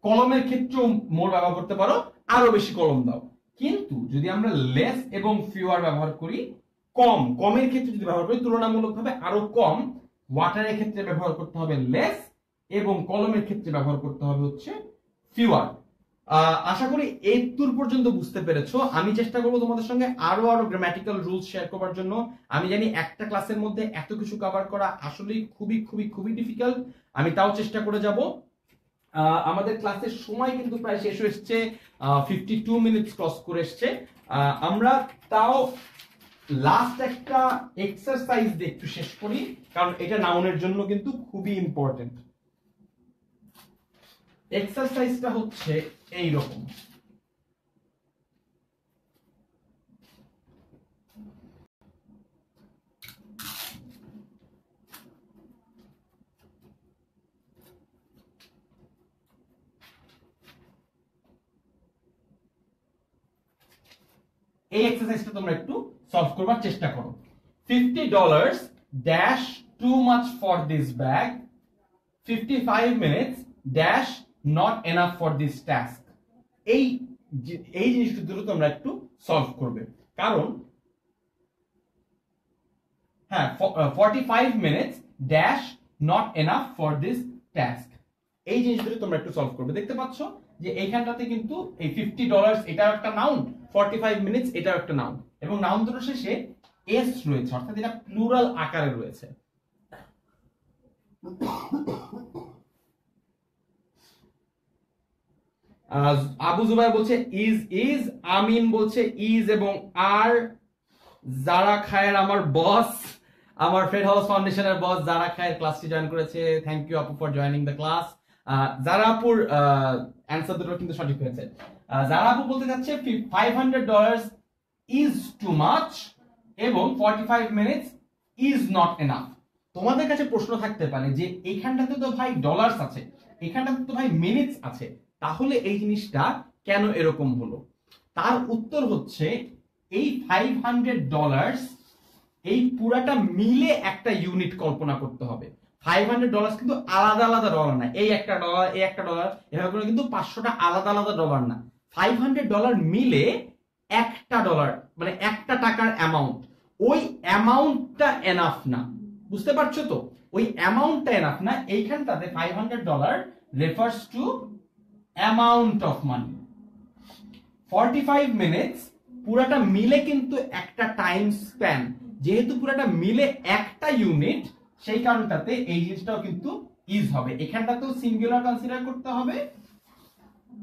কলমের ক্ষেত্রেও মোর ব্যবহার করতে পারো, আরো বেশি কলম দাও। কিন্তু যদি আমরা লেস এবং ফিউয়ার ব্যবহার করি, কমের ক্ষেত্রে যদি ব্যবহার করি তুলনামূলকভাবে আরো কম, ওয়াটারের ক্ষেত্রে ব্যবহার করতে হবে লেস এবং কলমের ক্ষেত্রে ব্যবহার করতে হবে হচ্ছে ফিউয়ার। আশা করি এই দূর পর্যন্ত বুঝতে পেরেছো। আমি চেষ্টা করবো তোমাদের সঙ্গে আরো গ্রামাটিক্যাল রুলস শেয়ার করার জন্য। আমি জানি একটা ক্লাসের মধ্যে এত কিছু কভার করা আসলেই খুবই খুবই খুবই ডিফিকাল্ট, আমি তাও চেষ্টা করে যাব। আমাদের ক্লাসের সময় কিন্তু প্রায় শেষ হয়ে এসছে, 52 মিনিটস ক্রস করে এসছে। আমরা তাও লাস্ট একটা এক্সারসাইজ দিয়ে একটু শেষ করি, কারণ এটা নাউনের জন্য কিন্তু খুবই ইম্পর্টেন্ট। এক্সারসাইজটা হচ্ছে এই রকম। এই এক্সারসাইজটা তোমরা একটু সলভ করবার চেষ্টা করো। $50 dash too much for this bag, 55 minutes dash not enough for this task. এই জিনিসটা দুটো তোমরা একটু সলভ করবে, কারণ হ্যাঁ 45 minutes dash not enough for this task, এই জিনিসগুলো তোমরা একটু সলভ করবে। দেখতে পাচ্ছ যে এইখানটাতে কিন্তু এই $50 এটাও একটা নাউন, 45 মিনিটস এটাও একটা নাউন, এবং নাউন দুটোর শেষে এস রয়েছে, অর্থাৎ এটা প্লুরাল আকারে রয়েছে। আবু জুবাইর বলছে ইজ, আমিন বলছে ইজ এবং আর, যারা খায়ের আমার বস, আমার ফ্রেড হাউস ফাউন্ডেশনের বস যারা খায়ের ক্লাসটি জয়েন করেছে, থ্যাংক ইউ আপু ফর জয়েনিং দ্য ক্লাস। যারা আপুর অ্যান্সার দুটো কিন্তু সঠিক হয়েছে। যারা আপু বলতে যাচ্ছে $500 ইজ টু মাচ এবং 45 মিনিটস ইজ নট এনাফ। তোমাদের কাছে প্রশ্ন থাকতে পারে যে এইখানটাতে তো ভাই ডলার্স আছে, এখানটাতে তো ভাই মিনিটস আছে, তাহলে এই জিনিসটা কেন এরকম হলো? তার উত্তর হচ্ছে এই $500 এই পুরাটা মিলে একটা ইউনিট কল্পনা করতে হবে। $500 কিন্তু আলাদা আলাদা ডলার না, এই একটা ডলার এই একটা ডলার এভাবে করে কিন্তু 500টা আলাদা আলাদা ডলার না, $500 মিলে একটা ডলার, মানে একটা টাকার অ্যামাউন্ট। ওই অ্যামাউন্টটা এনাফ না, বুঝতে পারছো তো? ওই অ্যামাউন্টটা এনাফ না। এইখানটাতে $500 refers to amount of money. 45 minutes পুরাটা মিলে কিন্তু একটা টাইম স্প্যান, যেহেতু পুরাটা মিলে একটা ইউনিট, সেই কারণটাতে এই জিনিসটাও কিন্তু ইজ হবে। এখানটাতেও সিঙ্গুলার কনসিডার করতে হবে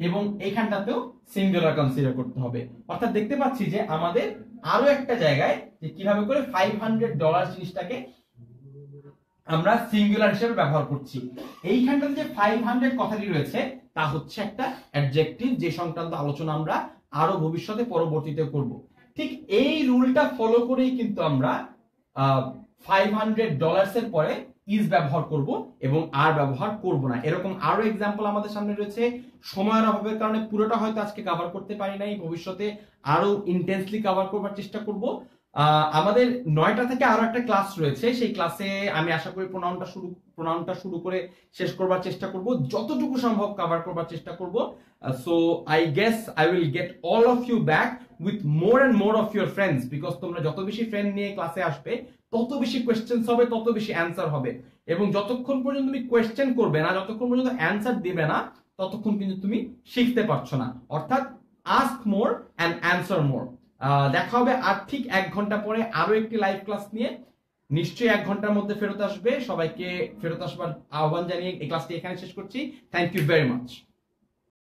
এবং এখানটাতেও সিঙ্গুলার কনসিডার করতে হবে। অর্থাৎ দেখতে পাচ্ছি যে আমাদের আরো একটা জায়গায় যে কিভাবে করে $500 জিনিসটাকে আমরা সিঙ্গুলার হিসেবে ব্যবহার করছি। এইখানটাতে যে 500 কথাটি রয়েছে তা হচ্ছে একটা অ্যাডজেক্টিভ, যে সংক্রান্ত আলোচনা আমরা আরো ভবিষ্যতে পরবর্তীতে করব। ঠিক এই রুলটা ফলো করেই কিন্তু আমরা $500 এর পরে ইজ ব্যবহার করব এবং আর ব্যবহার করব না। এরকম আরো এক্সাম্পল আমাদের সামনে রয়েছে। সময়ের অভাবের কারণে পুরোটা হয়তো আজকে কভার করতে পারি নাই, ভবিষ্যতে আরো ইন্টেন্সলি কভার করবার চেষ্টা করব। আমাদের 9টা থেকে আরো একটা ক্লাস রয়েছে, সেই ক্লাসে আমি আশা করি প্রোনাউনটা শুরু করে শেষ করবার চেষ্টা করব, যতটুকু সম্ভব কভার করবার চেষ্টা করব। So I guess I will get all of you back with more and more of your friends, because তোমরা যত বেশি ফ্রেন্ড নিয়ে ক্লাসে আসবে তত বেশি কোয়েশ্চেন্স হবে, তত বেশি অ্যান্সার হবে, এবং যতক্ষণ পর্যন্ত তুমি কোয়েশ্চেন করবে না, যতক্ষণ পর্যন্ত অ্যান্সার দিবে না, ততক্ষণ কিন্তু তুমি শিখতে পারছো না। অর্থাৎ আস্ক মোর এন্ড অ্যান্সার মোর। দেখা হবে আর ঠিক 1 ঘন্টা পরে আরো একটি লাইভ ক্লাস নিয়ে। নিশ্চয়ই 1 ঘন্টার মধ্যে ফেরত আসবে। সবাইকে ফেরত আসবার আহ্বান জানিয়ে এই ক্লাসটি এখানে শেষ করছি। Thank you very much.